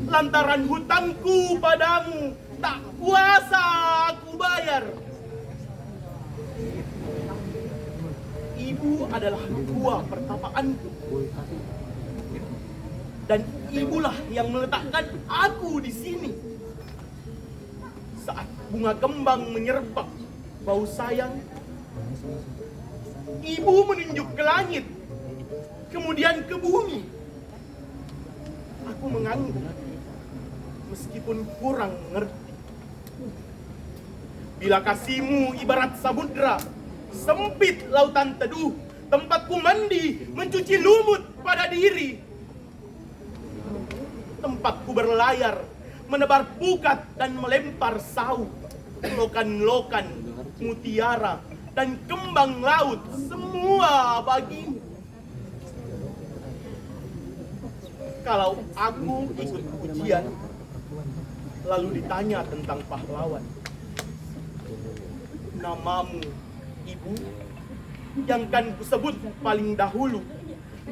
Lantaran hutangku padamu tak kuasa aku bayar. Ibu adalah buah pertapaanku. Dan ibulah yang meletakkan aku di sini. Saat bunga kembang menyerbak bau sayang, ibu menunjuk ke langit, kemudian ke bumi. Aku mengangguk, meskipun kurang ngerti. Bila kasihmu ibarat samudra, sempit lautan teduh, tempatku mandi, mencuci lumut pada diri. Tempatku berlayar, menebar pukat dan melempar sau, lokan-lokan, mutiara, dan kembang laut, semua bagimu. Kalau aku ikut ujian, lalu ditanya tentang pahlawan, namamu, Ibu, yang kan kusebut paling dahulu,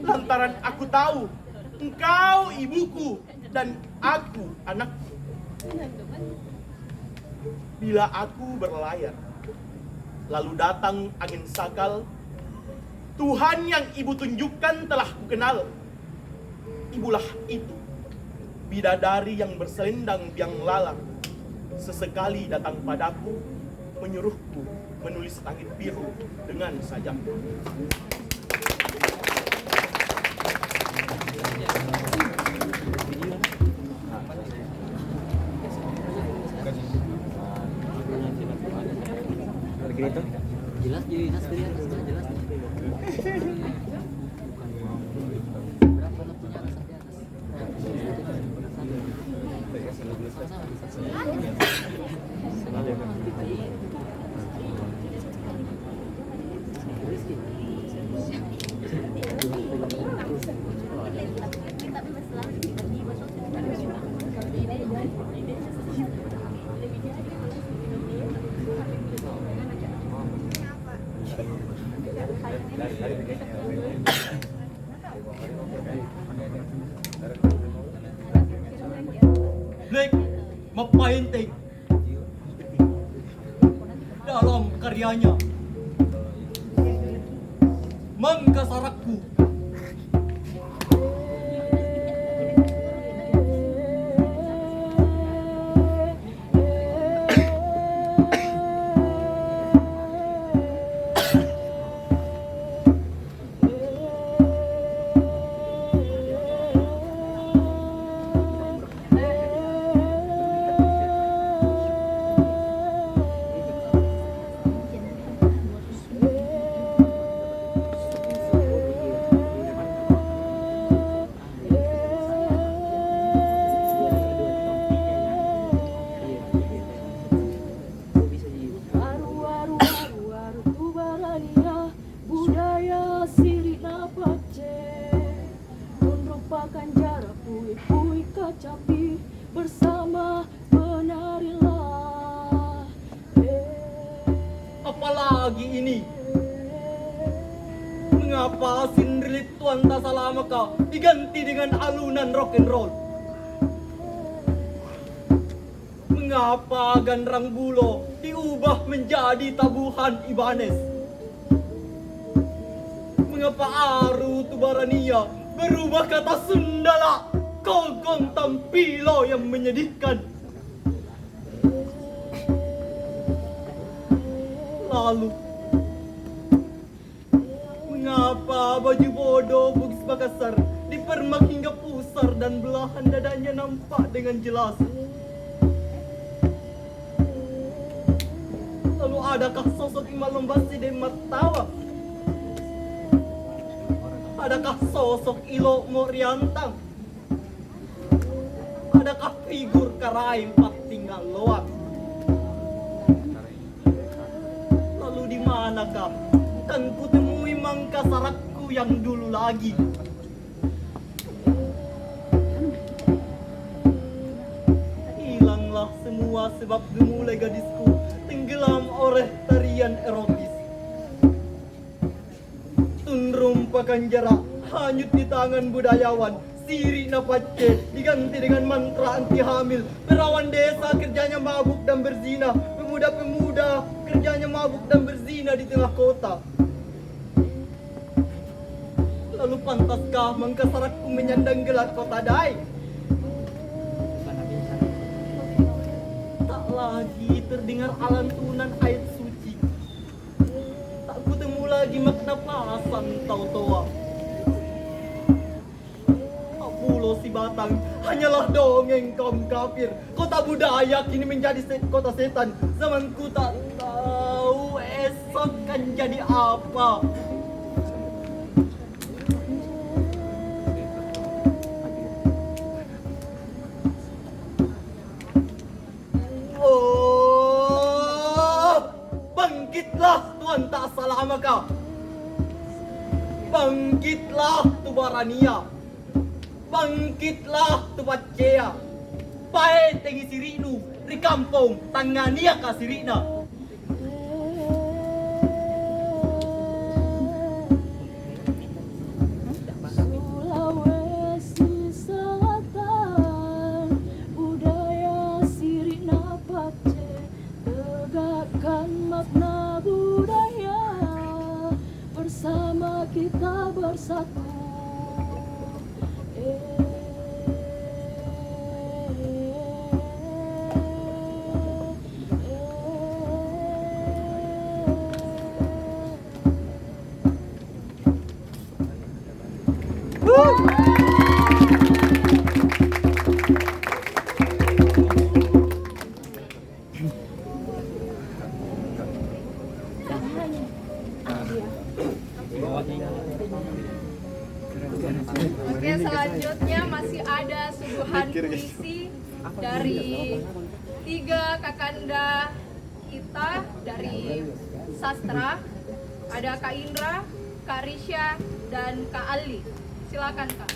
lantaran aku tahu engkau ibuku dan aku anakku. Bila aku berlayar, lalu datang angin sakal, Tuhan yang ibu tunjukkan telah kukenal. Ibulah itu, bidadari yang berselendang biang lala, sesekali datang padaku, menyuruhku menulis langit biru dengan sajak. Jelas jadi jelas jelas. Blake Mapainting dalam karyanya Mangkasarakku. Apalagi ini? Mengapa Sindrilit Tuan Tasalamaka diganti dengan alunan rock and roll? Mengapa Gandrang Bulo diubah menjadi Tabuhan Ibanez? Mengapa Aru Tubarania berubah kata Sundala, Kogong Tampilo yang menyedihkan? Lalu, mengapa baju bodoh Bugis Makassar dipermak hingga pusar dan belahan dadanya nampak dengan jelas? Lalu adakah sosok Imam Lombasi dan Matawa? Adakah sosok Ilo Moriantang? Adakah figur Karaim Patinggal Loak? Lalu di manakah kan kutemui Mangkasarakku yang dulu lagi? Hilanglah semua sebab dimulai gadisku tenggelam oleh tarian erotis. Tunrum pakan jarak hanyut di tangan budayawan. Siri napace diganti dengan mantra anti hamil. Perawan desa kerjanya mabuk dan berzina. Pemuda-pemuda kerjanya mabuk dan berzina di tengah kota. Lalu pantaskah Mangkasarakku menyandang gelar kota Dai? Tak lagi terdengar alantunan ayat suci. Tak kutemu lagi makna pasan tau-toa. Pulau Sibatang hanyalah dongeng kaum kafir. Kota budaya kini menjadi kota setan. Zamanku tak tahu esok kan jadi apa. Oh, bangkitlah Tuan tak salah maka. Bangkitlah Tubarania. Bangkitlah Tupacea. Pae tengi sirinu di kampung Tangania ka sirina. Sulawesi Selatan, budaya sirina pace, tegakkan makna budaya, bersama kita bersatu. Oke, selanjutnya masih ada suguhan puisi dari 3 kakanda kita dari sastra. Ada Kak Indra, Kak Risha, dan Kak Ali. Silakan Kak.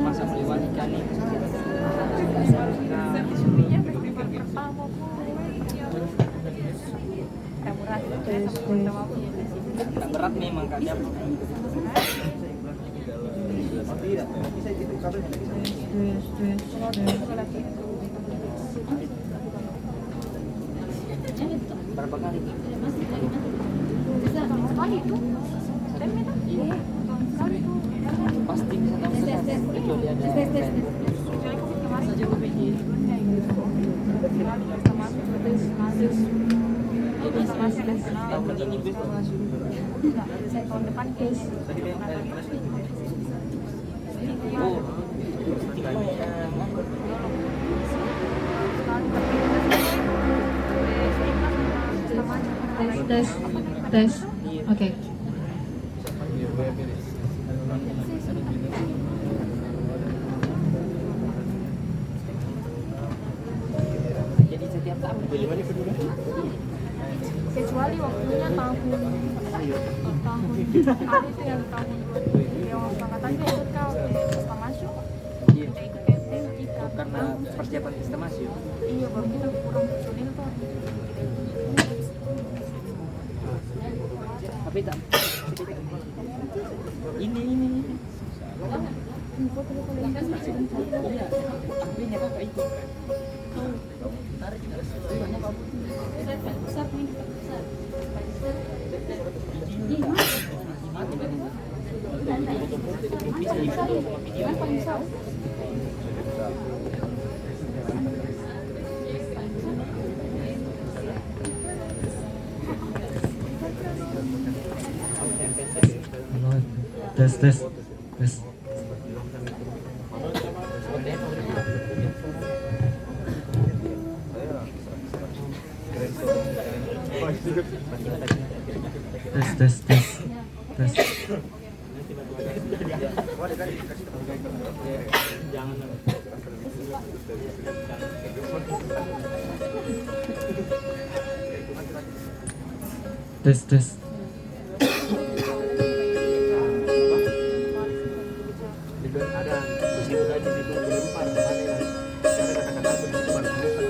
Masa melewati kali. Agak berat memang kayaknya. Berapa kali? Sekali itu. Iya. Pasti bisa tahu kecuali ada tahun ini bisa masuk. Tahun depan guys. Oh, Tes. Oke. jadi setiap tahun Kecuali waktunya tahun ada itu yang tahun 2000 yang angkatannya ikut kau pas masuk Iya. kita ikut camping jika karena persiapan kita masih. iya baru kita kurang personil tuh Tapi tak. Ini. Iya, akhirnya kakak itu. besar nih besar Tes. Tes. Ada kursi roda di situ berlempar. Ada kata-kata begitu baru.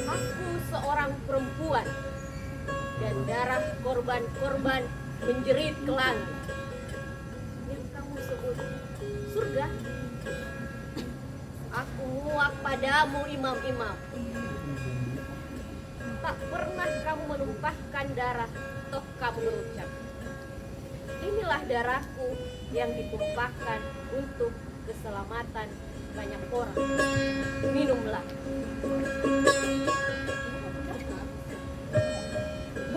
Aku seorang perempuan dan darah korban-korban menjerit ke langit. Yang kamu sebut surga. Aku muak padamu imam-imam. Tak pernah kamu menumpahkan darah, toh kamu berucap, inilah darahku yang ditumpahkan untuk keselamatan banyak orang. Minumlah.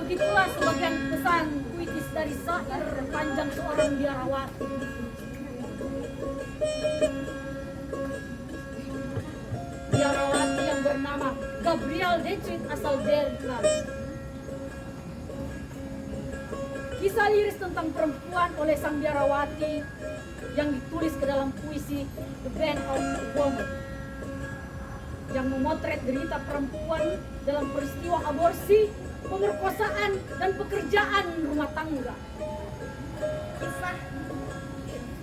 Begitulah sebagian pesan puitis dari syair panjang seorang biarawati. Biarawati yang bernama Gabriel Decrit asal Vietnam. Kisah liris tentang perempuan oleh sang biarawati yang ditulis ke dalam puisi The Band of Woman, yang memotret derita perempuan dalam peristiwa aborsi, pemerkosaan, dan pekerjaan rumah tangga.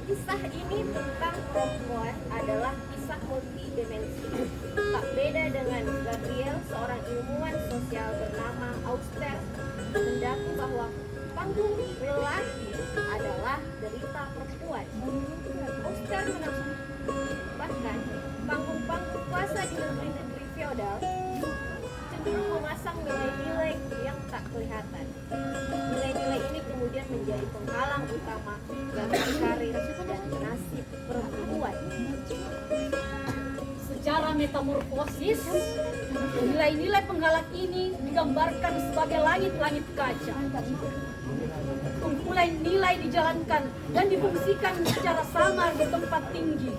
Kisah ini tentang perempuan adalah kisah multidimensi. Tak beda dengan Gabriel, seorang ilmuwan sosial bernama Auster, mendaku bahwa panggung lelaki adalah derita perempuan. Auster menafsirkan bahkan panggung-panggung kuasa di negeri-negeri feodal cenderung memasang nilai-nilai yang tak kelihatan. Nilai-nilai ini kemudian menjadi penghalang utama dalam karir dan nasib perempuan. Secara metamorfosis, nilai-nilai penghalang ini digambarkan sebagai langit-langit kaca. Kumpulan nilai dijalankan dan difungsikan secara samar di tempat tinggi.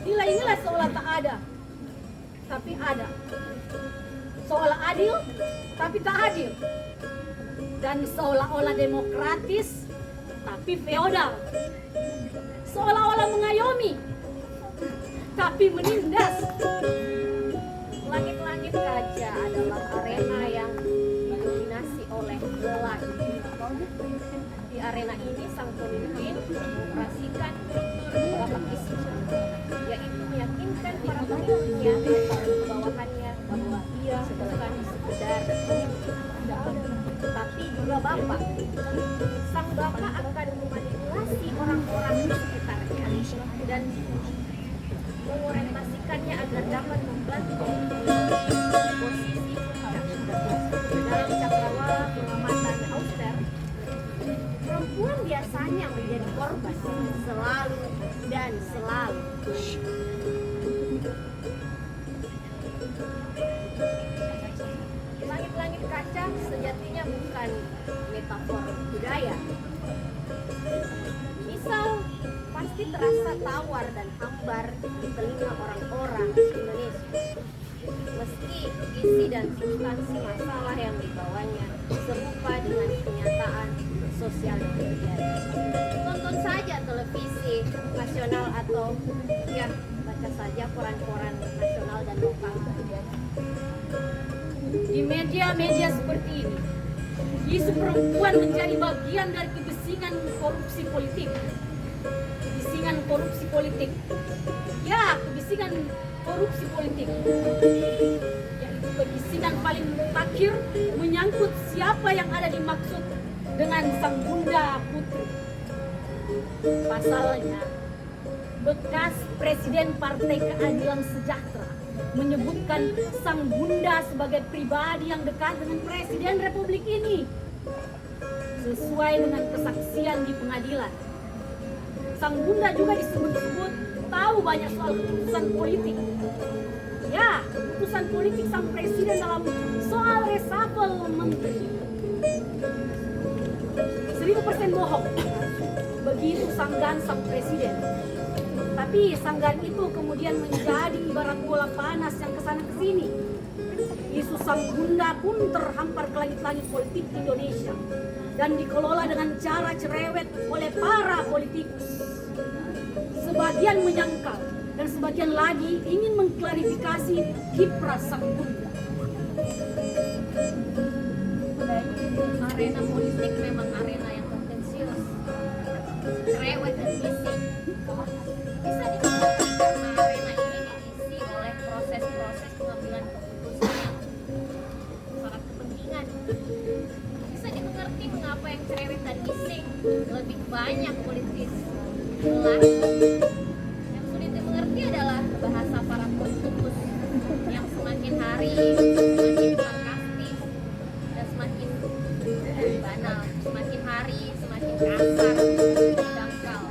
Nilai-nilai seolah tak ada, tapi ada. Seolah adil, tapi tak adil. Dan seolah-olah demokratis, tapi feodal. Seolah-olah mengayomi, tapi menindas. Langit-langit kaca adalah arena yang didominasi oleh lelaki. Di arena ini sang pemimpin mengoperasikan kultur bapakisme, yaitu meyakinkan para pengikutnya atau bawahannya bahwa ia bukan sekedar pemimpin, tapi juga bapak. Sang bapak akan memanipulasi orang-orang di sekitarnya dan mengorientasikannya agar dapat membantu posisi puncak. Dalam cakrawala pengamatan Auster, perempuan biasanya menjadi korban selalu dan selalu. Langit-langit kaca sejatinya bukan metafor budaya. Misal pasti terasa tawar dan hambar di telinga orang-orang Indonesia. Meski isi dan substansi masalah yang dibawanya serupa dengan kenyataan sosial yang terjadi. Tonton saja televisi nasional atau ya baca saja koran-koran nasional dan lokal. Di media-media seperti ini, isu perempuan menjadi bagian dari kebisingan korupsi politik. Kebisingan korupsi politik. Ya, kebisingan korupsi politik. Yaitu kebisingan paling mutakhir menyangkut siapa yang ada dimaksud dengan sang bunda putri. Pasalnya, bekas Presiden Partai Keadilan Sejahtera menyebutkan sang bunda sebagai pribadi yang dekat dengan Presiden Republik ini sesuai dengan kesaksian di pengadilan. Sang bunda juga disebut-sebut tahu banyak soal keputusan politik. Ya, keputusan politik sang presiden dalam soal reshuffle menteri 1000% bohong. Begitu sanggahan sang presiden. Tapi sanggahan itu kemudian menjadi ibarat bola panas yang kesana kesini. Isu sang bunda pun terhampar ke langit-langit politik Indonesia dan dikelola dengan cara cerewet oleh para politikus. Sebagian menyangkal dan sebagian lagi ingin mengklarifikasi kiprah sang bunda. Arena politik memang arena yang kontensius, cerewet dan bising. Bisa dikatakan karena arena ini diisi oleh proses-proses pengambilan keputusan yang sangat kepentingan. Bisa dimengerti mengapa yang cerewet dan bising lebih banyak politis. Jelas, yang sulit dimengerti adalah bahasa para politikus yang semakin hari semakin sarkastis dan semakin banal, semakin hari semakin kasar, dangkal.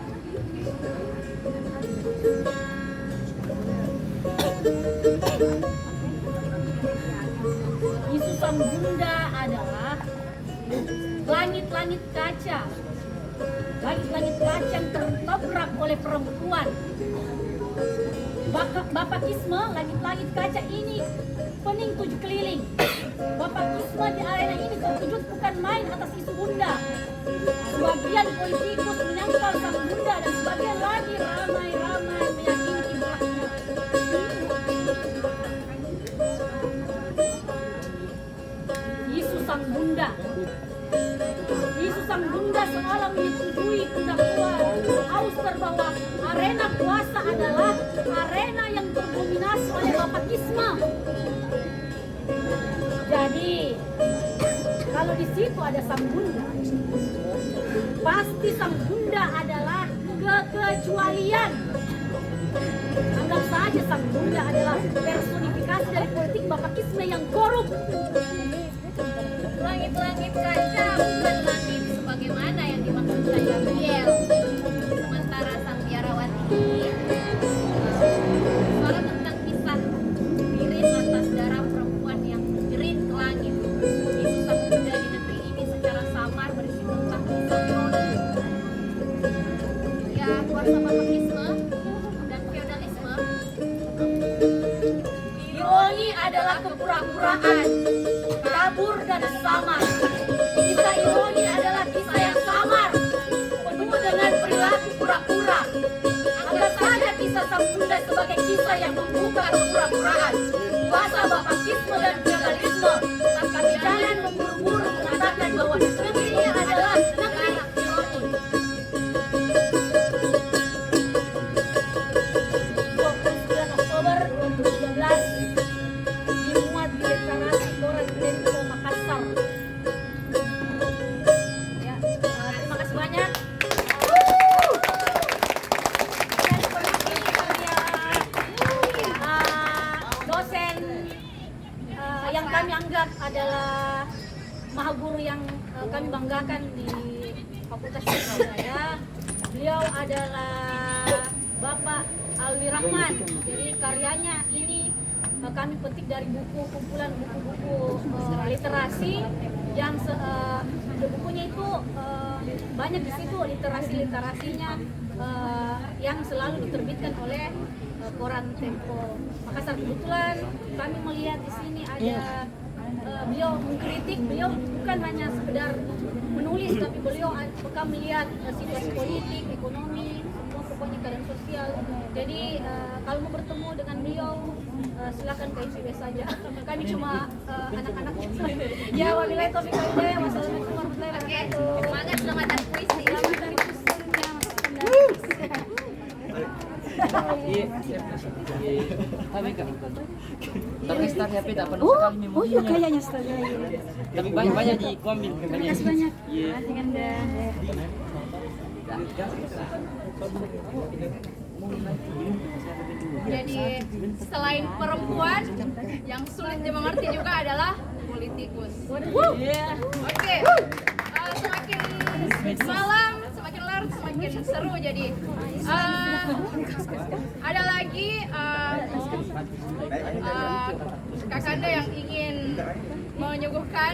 Isu sang bunda adalah langit-langit kaca. Langit-langit kaca yang tertobrak oleh perempuan. Bapakisme langit-langit kaca ini pening 7 keliling. Bapakisme di arena ini terwujud bukan main atas isu bunda. Sebagian politikus menyangkal sang bunda dan sebagian lagi ramai-ramai meyakini kiprahnya. Isu sang bunda. Isu sang bunda seolah menyetujui pendakwa Auster bahwa arena kuasa adalah arena yang terdominasi oleh bapakisme. Jadi, kalau di situ ada sang bunda, pasti sang bunda adalah kekecualian. Anggap saja sang bunda adalah personifikasi dari politik bapakisme yang korup. Langit-langit kaca bukan langit sebagaimana yang dimaksudkan Gabriel. Sementara sang biarawati ini suara tentang kisah miris atas darah perempuan yang menjerit ke langit. Isu sang bunda di negeri ini secara samar berisi tentang kisah ironi. Ya, kuasa bapakisme dan feodalisme. Ironi adalah kepura-puraan, kabur dan samar. Kisah ironi adalah kisah yang samar, penuh dengan perilaku pura-pura. Anggap saja kisah sang bunda sebagai kisah yang membuka kepura-puraan. Kuasa bapakisme dan feodalisme tanpa jalan memburu-buru mengatakan bahwa negeri ini adalah negeri ironi. 29 Oktober 2013 dimuat di deklarasi Koran Tempo Makassar. Ya, terima kasih banyak. Dan seperti saya dosen yang kami anggap adalah maha guru yang kami banggakan di Fakultas Surabaya. Beliau adalah Bapak Alwi Rahman. Jadi karyanya ini kami petik dari buku kumpulan buku-buku literasi yang bukunya itu banyak di situ literasinya yang selalu diterbitkan oleh Koran Tempo Makassar. Kebetulan kami melihat di sini ada beliau mengkritik, beliau bukan hanya sekedar menulis tapi beliau akan melihat situasi politik, ekonomi, semua pokoknya keadaan sosial. Jadi kalau mau bertemu dengan beliau silakan ke IPB saja. Kami cuma anak-anak. Ya, wabillahi taufiq wal hidayah. Wassalamualaikum warahmatullahi wabarakatuh. Semangat, selamat dan puisi. Selamat dari Tapi start HP tak penuh sekali memorinya. Oh iya kayaknya setelah Tapi banyak-banyak di komik. Terima kasih banyak. Iya. Terima kasih. Jadi selain perempuan, yang sulit dimengerti juga adalah politikus. Oke. Semakin malam, semakin larut, semakin seru. Jadi ada lagi Kakanda yang ingin menyuguhkan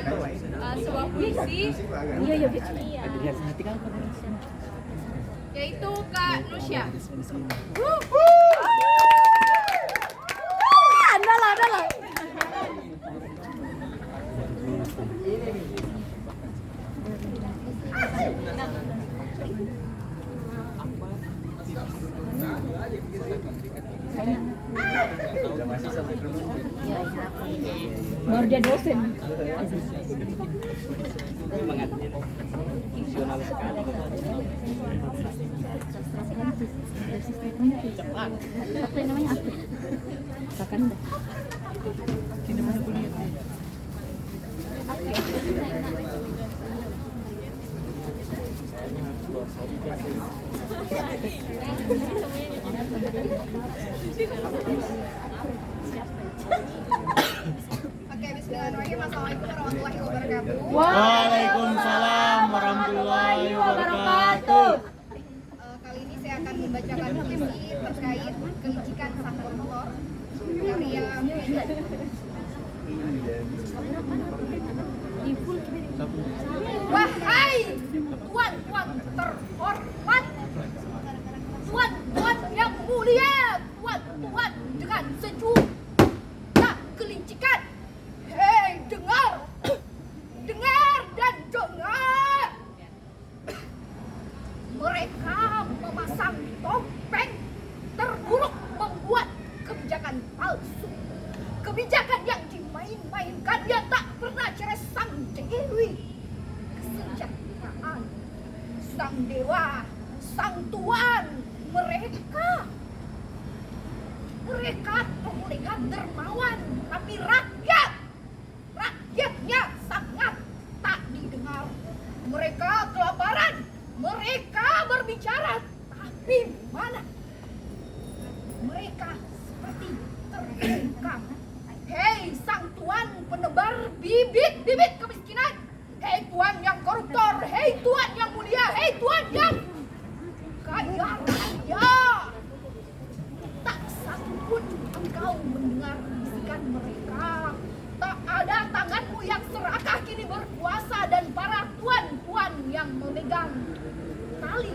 sebuah puisi, yaitu Kak Nusya. Andalah. Baru dia dosen. Oke, bismillahirrahmanirrahim. Assalamualaikum warahmatullahi wabarakatuh. Waalaikumsalam warahmatullahi wabarakatuh. Kali ini saya akan membacakan puisi terkait kelicikan sang koruptor karya Wahai tuan-tuan terhormat, tuan-tuan yang mulia, tuan-tuan dengan sejuta kelicikan. Hei, dengar dan dengar. Mereka memasang topeng terburuk, membuat kebijakan palsu, kebijakan yang dimain-mainkan, yang tak pernah cerai sang dewi kesejahteraan, sang dewa, sang tuan. Mereka terlihat dermawan, tapi rakyatnya sangat tak didengar. Mereka kelaparan, mereka berbicara, tapi mana? Mereka seperti terbungkam. Hei sang tuan penebar bibit kemiskinan, hei tuan yang koruptor, hei tuan yang mulia, hei tuan yang kaya raya, tak satupun engkau mendengar bisikan mereka. Tak ada tanganmu yang serakah kini berkuasa, dan para tuan-tuan yang memegang tali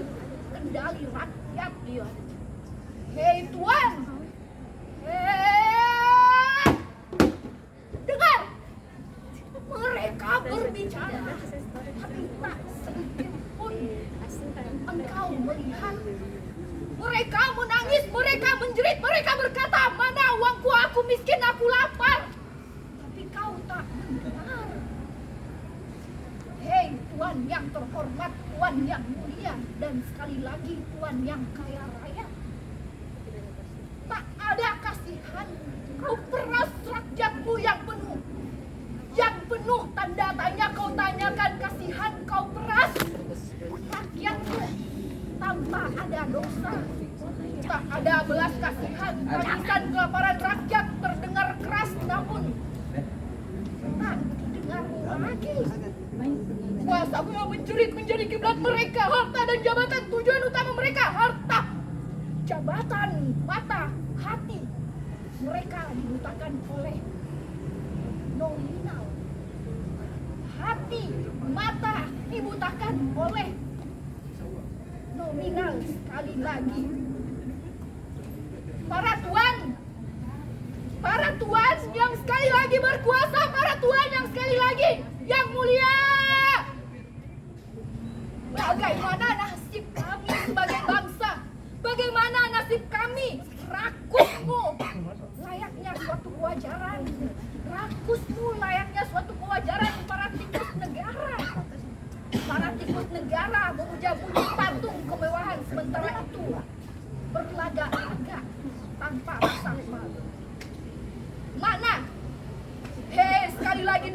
kendali rakyat. Hei tuan, dengar, mereka berbicara, tapi tak sedikit pun engkau melihat. Mereka menangis, mereka menjerit, mereka berkata, mana uangku, aku miskin, aku lapar. Tapi kau tak mendengar. Hei tuan yang terhormat, tuan yang mulia, dan sekali lagi tuan yang kaya raya, tak ada kasihan. Kau peras rakyatmu yang penuh tanda tanya. Kau tanyakan kasihan, kau peras rakyatmu tanpa ada dosa. Tak ada belas kasihan, tangisan kelaparan rakyat terdengar keras, namun tak didengar lagi. Kuasamu yang menjerit menjadi kiblat mereka, harta dan jabatan tujuan utama mereka. Harta, jabatan, mata, hati mereka dibutakan oleh nominal. Hati, mata dibutakan oleh nominal. Sekali lagi, para tuan yang sekali lagi berkuasa, para tuan yang sekali lagi yang mulia, bagaimana nasib kami sebagai bangsa? Bagaimana nasib kami? Rakusmu layaknya suatu kewajaran. Rakusmu layaknya suatu kewajaran para tikus negara. Para tikus negara memuja-muji patung kemewahan, sementara itu berlaga-laga tanpa rasa malu. Mana? Hei, sekali lagi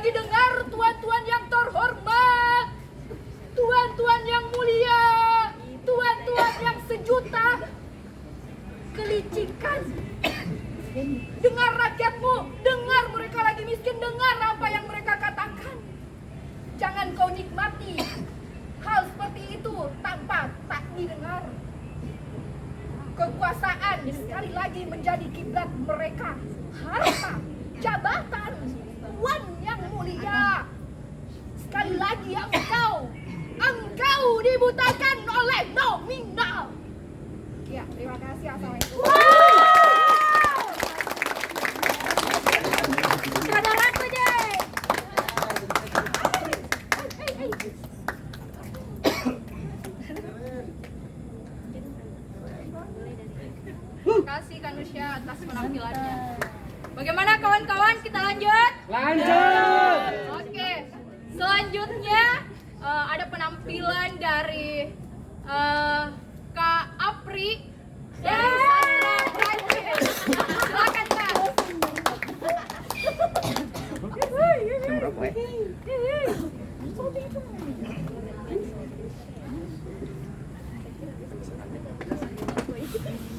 dengar tuan-tuan yang terhormat, tuan-tuan yang mulia, tuan-tuan yang sejuk. juta kelicikan. Dengar rakyatmu, dengar mereka lagi miskin, dengar apa yang mereka katakan. Jangan kau nikmati hal seperti itu tanpa tak didengar. Kekuasaan sekali lagi menjadi kiblat mereka. Harta, jabatan, uang yang mulia. Sekali lagi engkau dibutakan oleh nominal. Ya, terima kasih. Assalamualaikum. Saudaraku deh. Terima kasih Kanusya atas penampilannya. Bagaimana kawan-kawan, kita lanjut? Lanjut. Oke, selanjutnya ada penampilan dari Kak Apri dari Sastra Prancis. Silakan Kak.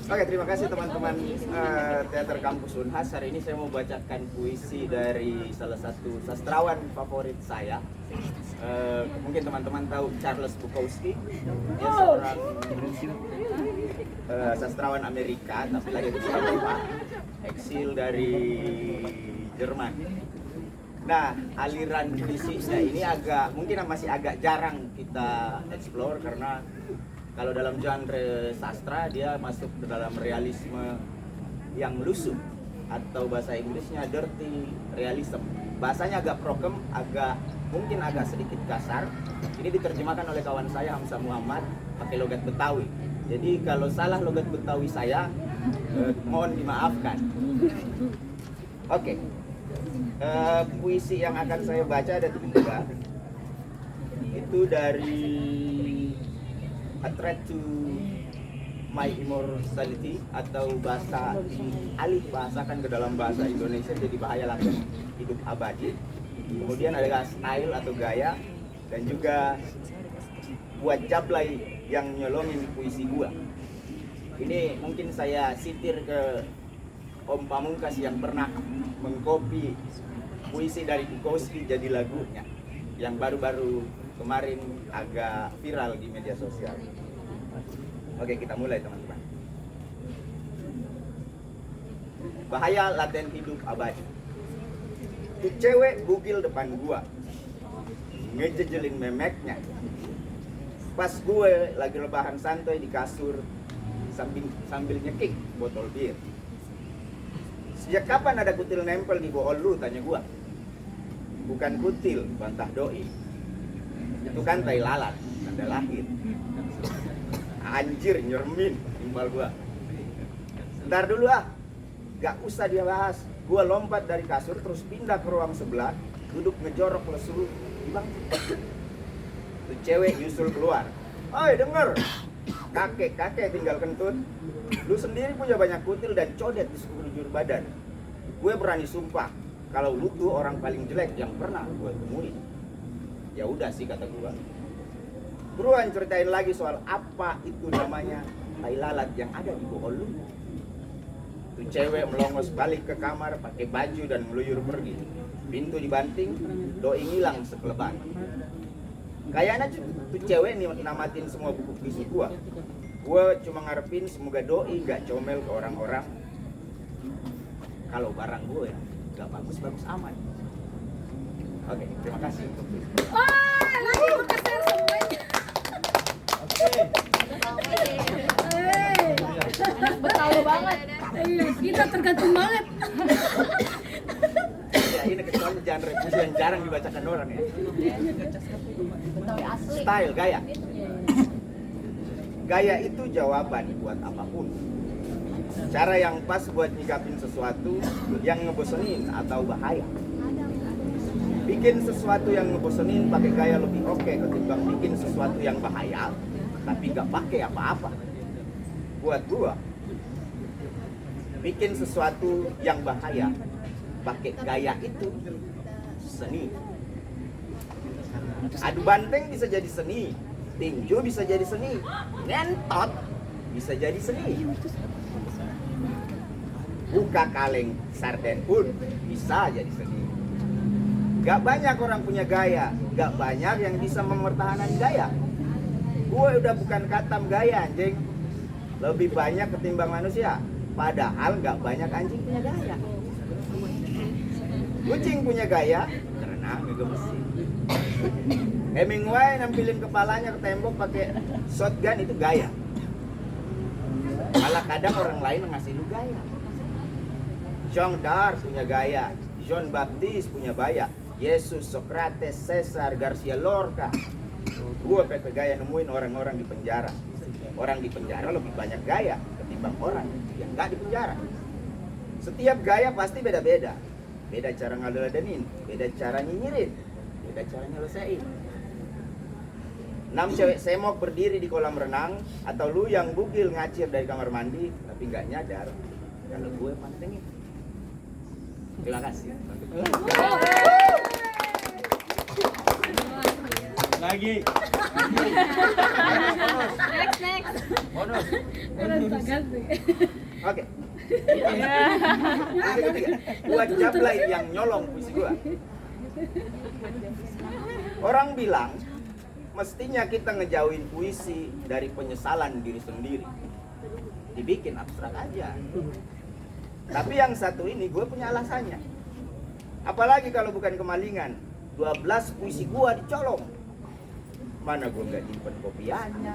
Oke, terima kasih teman-teman Teater Kampus Unhas. Hari ini saya mau bacakan puisi dari salah satu sastrawan favorit saya. Mungkin teman-teman tahu Charles Bukowski. Dia seorang sastrawan Amerika, tapi lagi di Eropa, eksil dari Jerman. Nah, aliran puisinya ini mungkin masih agak jarang kita explore karena kalau dalam genre sastra dia masuk ke dalam realisme yang lusuh atau bahasa Inggrisnya dirty realism. Bahasanya agak prokem, mungkin agak sedikit kasar. Ini diterjemahkan oleh kawan saya Hamzah Muhammad pakai logat Betawi. Jadi kalau salah logat Betawi saya mohon dimaafkan. Oke. Puisi yang akan saya baca ada 3. Itu dari A Threat to My Immortality atau bahasa dialih bahasakan ke dalam bahasa Indonesia jadi bahaya langsung hidup abadi. Kemudian ada style atau gaya dan juga buat jablay yang nyolongin puisi gua. Ini mungkin saya sitir ke Om Pamungkas yang pernah mengcopy puisi dari Bukowski jadi lagunya yang baru-baru kemarin agak viral di media sosial. Oke, kita mulai teman-teman. Bahaya laten hidup abadi. Tuh cewek bugil depan gua, ngejejelin memeknya. Pas gue lagi rebahan santai di kasur sambil nyekik botol bir. Sejak kapan ada kutil nempel di bohol lu, tanya gua. Bukan kutil, bantah doi. Itu kan tai lalat, tanda lahir. Anjir, nyermin, timbal gua. Ntar dulu gak usah dia bahas. Gua lompat dari kasur terus pindah ke ruang sebelah, duduk ngejorok lesu di bangku. Tuh cewek nyusul keluar. Oi denger, kakek tinggal kentut. Lu sendiri punya banyak kutil dan codet di sekujur badan. Gue berani sumpah kalau lu tuh orang paling jelek yang pernah gue temui. Ya udah sih kata gue. Buruan ceritain lagi soal apa itu namanya tai lalat yang ada di bohol lu. Tuh cewek melongos balik ke kamar pakai baju dan meluyur pergi. Pintu dibanting, doi ngilang sekeleban. Kayaknya tuh cewek nih namatin semua buku puisi gua. Gua cuma ngarepin semoga doi gak comel ke orang-orang. Kalau barang gue gak bagus-bagus amat. Oke, terima kasih. Lagi berkeser semuanya. Anak Betawi banget. Iya, kita tergantung banget. Ya ini kecuali genre puisi yang jarang dibacakan orang ya. Betawi asli. Style, gaya. Gaya itu jawaban buat apapun. Cara yang pas buat nyikapin sesuatu yang ngebosenin atau bahaya. Bikin sesuatu yang ngebosenin pakai gaya lebih oke ketimbang bikin sesuatu yang bahaya tapi gak pakai apa-apa. Buat gua, bikin sesuatu yang bahaya pakai gaya itu seni. Adu banteng bisa jadi seni, tinju bisa jadi seni, ngentot bisa jadi seni. Buka kaleng sarden pun bisa jadi seni. Gak banyak orang punya gaya, gak banyak yang bisa mempertahankan gaya. Gue udah bukan katam gaya anjing, lebih banyak ketimbang manusia. Padahal gak banyak anjing punya gaya. Kucing punya gaya karena ngegemesin. Hemingway nampilin kepalanya ke tembok pakai shotgun itu gaya. Malah kadang orang lain ngasih lu gaya. Jean d'Arc punya gaya, John Baptiste punya gaya, Yesus, Socrates, Caesar, Garcia Lorca. Gue pakai gaya nemuin orang-orang di penjara. Orang di penjara lebih banyak gaya ketimbang orang yang nggak di penjara. Setiap gaya pasti beda-beda. Beda cara ngeladenin, beda cara nyinyirin, beda cara nyelesain. 6 cewek semok berdiri di kolam renang, atau lu yang bugil ngacir dari kamar mandi tapi nggak nyadar kalau gue pantengin. Terima kasih. Lagi. Next. Bonus. Oke. Buat Jablay yang nyolong puisi gua. Orang bilang mestinya kita ngejauhin puisi dari penyesalan diri sendiri. Dibikin abstrak aja. Tapi yang satu ini gue punya alasannya. Apalagi kalau bukan kemalingan. 12 puisi gua dicolong. Mana gue nggak nyimpen kopiannya.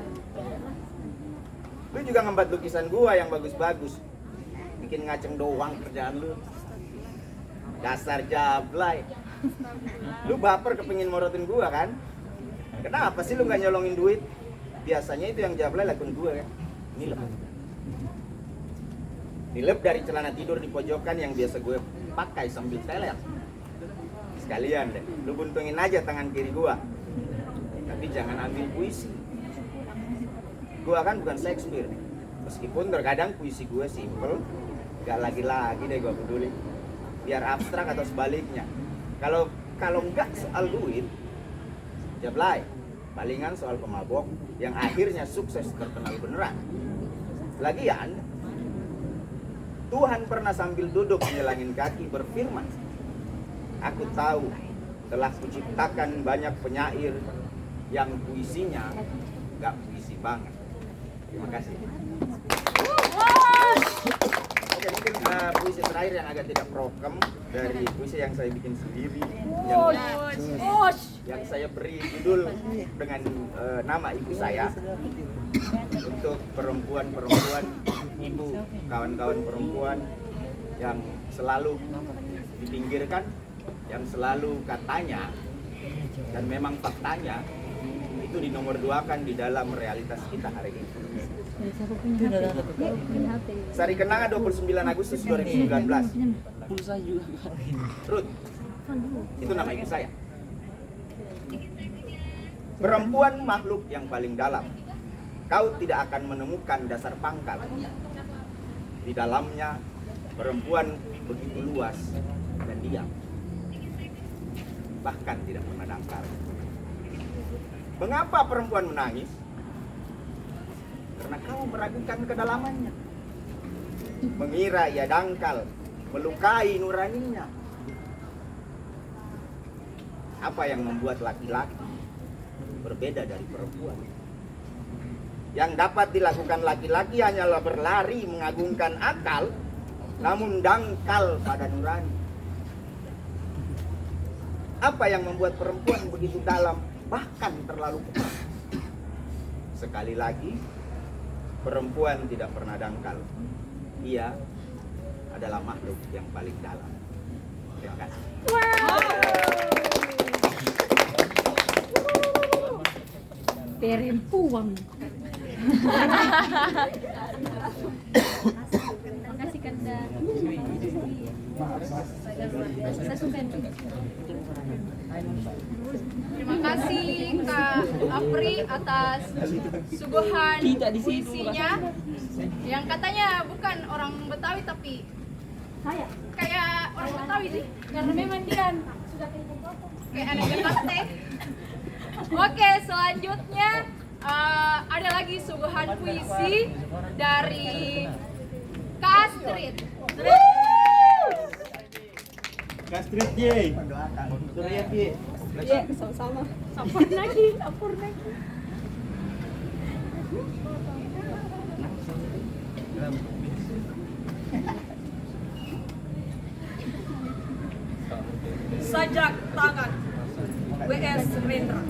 Lu juga ngembat lukisan gua yang bagus-bagus. Bikin ngaceng doang kerjaan lu. Dasar Jablay. Lu baper kepengin morotin gua kan? Kenapa sih lu nggak nyolongin duit? Biasanya itu yang Jablay lakuin gua kan? Nilep dari celana tidur di pojokan yang biasa gue pakai sambil teler. Sekalian deh, lu buntungin aja tangan kiri gua. Tapi jangan ambil puisi. Gua kan bukan Shakespeare. Meskipun terkadang puisi gue simple, gak lagi-lagi deh gue peduli. Biar abstrak atau sebaliknya. Kalau nggak soal duit, Jablay, palingan soal pemabok yang akhirnya sukses terkenal beneran. Lagian, Tuhan pernah sambil duduk menyelangin kaki berfirman, aku tahu telah kuciptakan banyak penyair yang puisinya gak puisi banget. Terima kasih. Oke, mungkin puisi terakhir yang agak tidak prokem dari puisi yang saya bikin sendiri, yang saya beri judul dengan nama ibu saya, untuk perempuan-perempuan, ibu, kawan-kawan perempuan yang selalu dipinggirkan, yang selalu katanya dan memang faktanya itu dinomor 2-kan di dalam realitas kita hari ini. Sari Kenanga 29 Agustus 2019. Ruth, itu nama ibu saya. Perempuan makhluk yang paling dalam. Kau tidak akan menemukan dasar pangkal. Di dalamnya perempuan begitu luas dan diam. Bahkan tidak pernah dangkal. Mengapa perempuan menangis? Karena kau meragukan kedalamannya. Mengira ia dangkal, melukai nuraninya. Apa yang membuat laki-laki berbeda dari perempuan? Yang dapat dilakukan laki-laki hanyalah berlari mengagungkan akal, namun dangkal pada nurani. Apa yang membuat perempuan begitu dalam, bahkan terlalu kuat? Sekali lagi, perempuan tidak pernah dangkal. Ia adalah makhluk yang paling dalam. Terima kasih. Perempuan. Makasih Kanda. Saya suka. Terima kasih Kak Apri atas suguhan puisinya yang katanya bukan orang Betawi tapi kayak orang Betawi sih, karena memang dia sudah kayak anak Jakarta. Oke, selanjutnya ada lagi suguhan puisi dari Kak Astrid. Kastrit ye. Surya ye. Iya, sama-sama. Sampur lagi. Sajak tangan WS Rendra.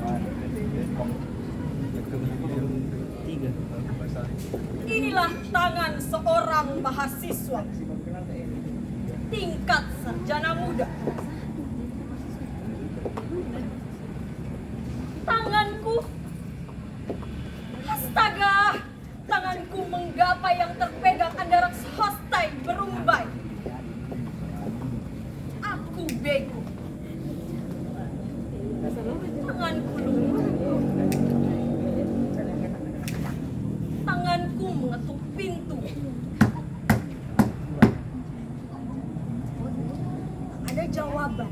Inilah tangan seorang mahasiswa tingkat sarjana muda. Tanganku, astaga, tanganku menggapai yang terpegang andarak hostai berumbai. Aku bego. Tanganku lumpuh. Tanganku mengetuk pintu. Ada jawaban.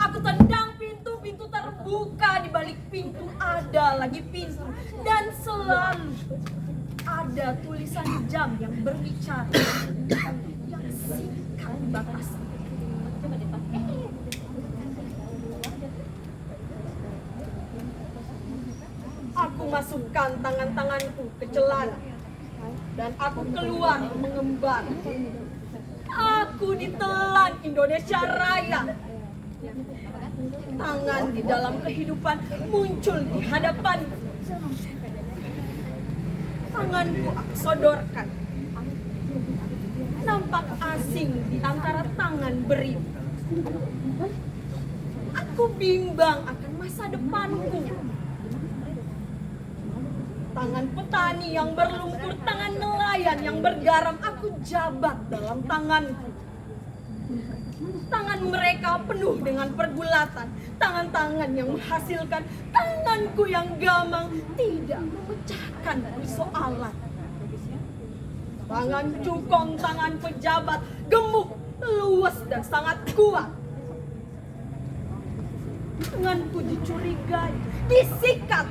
Aku tendang pintu, pintu terbuka. Di balik pintu ada lagi pintu. Dan selalu ada tulisan jam yang berbicara. Yang singkat batasan. Aku masukkan tangan-tanganku ke celana dan aku keluar mengembar. Aku ditelan Indonesia Raya. Tangan di dalam kehidupan muncul di hadapan. Tanganku aku sodorkan. Nampak asing di antara tangan beribu. Aku bimbang akan masa depanku. Tangan petani yang berlumpur, tangan nelayan yang bergaram, aku jabat dalam tanganku. Tangan mereka penuh dengan pergulatan, tangan-tangan yang menghasilkan, tanganku yang gamang tidak memecahkan persoalan. Tangan cukong, tangan pejabat, gemuk, luas dan sangat kuat. Tanganku dicurigai, disikat.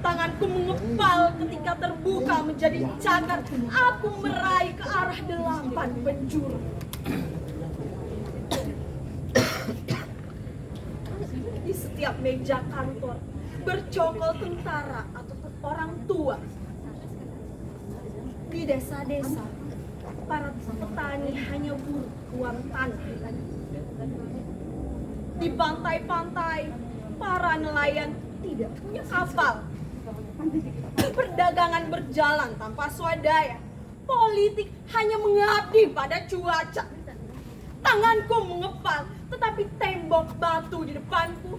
Tanganku mengepal ketika terbuka menjadi cagar. Aku meraih ke arah 8 penjuru. Di setiap meja kantor bercokol tentara atau orang tua. Di desa-desa, para petani hanya buruh uang tanah. Di pantai-pantai, para nelayan tidak punya kapal. Perdagangan berjalan tanpa swadaya. Politik hanya mengabdi pada cuaca. Tanganku mengepal, tetapi tembok batu di depanku.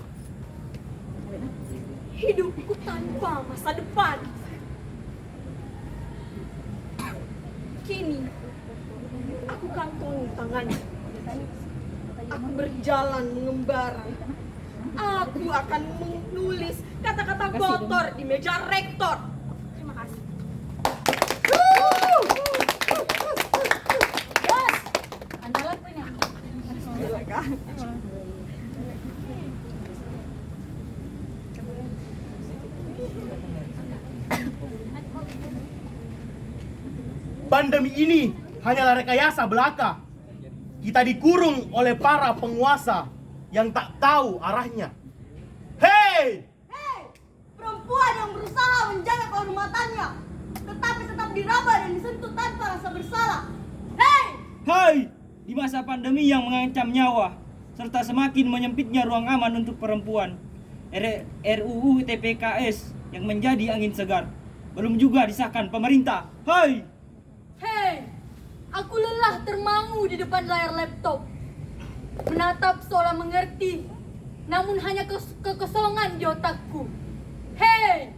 Hidupku tanpa masa depan. Kini, aku kantongi tangannya. Aku berjalan mengembara. Aku akan menulis kata-kata kotor di meja rektor. Terima kasih. Bos, andalan punya. Pandemi ini hanyalah rekayasa belaka. Kita dikurung oleh para penguasa yang tak tahu arahnya. Hei! Hei, perempuan yang berusaha menjaga kehormatannya, tetapi tetap diraba dan disentuh tanpa rasa bersalah. Hei! Hai, di masa pandemi yang mengancam nyawa serta semakin menyempitnya ruang aman untuk perempuan, RUU TPKS yang menjadi angin segar belum juga disahkan pemerintah. Hai! Hei, aku lelah termangu di depan layar laptop. Menatap seolah mengerti, namun hanya kekosongan di otakku. Hei!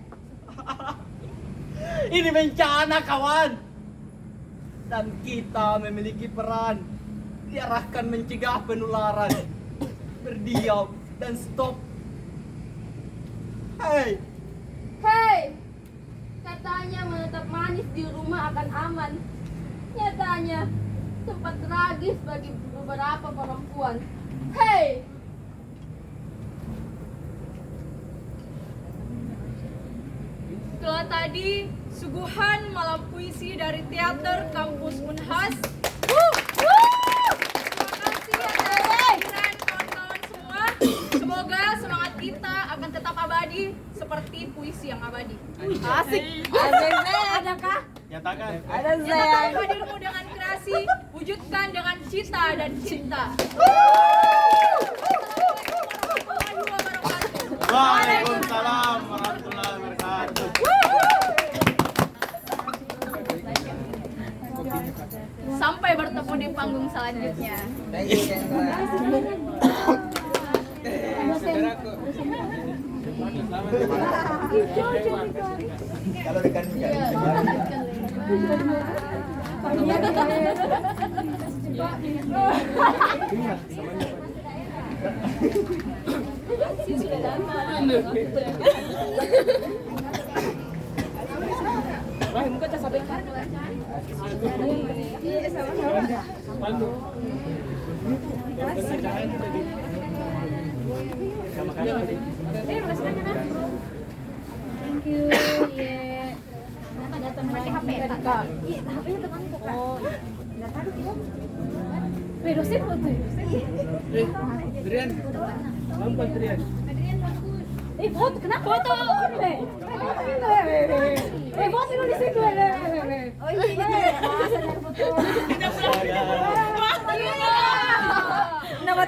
Ini bencana, kawan. Dan kita memiliki peran diarahkan mencegah penularan. Berdiam dan stop. Hei! Hei, katanya menetap manis di rumah akan aman. Nyatanya sempat tragis bagi beberapa perempuan. Hei, Itulah tadi suguhan malam puisi dari Teater Kampus Unhas. Terima kasih atas kehadiran kawan-kawan semua. Semoga semangat kita akan tetap abadi seperti puisi yang abadi. Asik. Adakah? Nyatakan. Ada Nyatakan saya. hadirmu dengan kreasi, wujudkan dengan cita dan cinta. Waalaikumsalam warahmatullahi wabarakatuh. Sampai bertemu di panggung selanjutnya. Kalau dekat Thank you. Yeah. Datang pakai HP ya, Kak? Iya, HP-nya temanku, Kak. Oh, enggak tahu dia. Dosen foto. Adrian, lampu Adrian. Foto, kenapa foto? Foto dulu di situ. Oh iya. Foto. Nama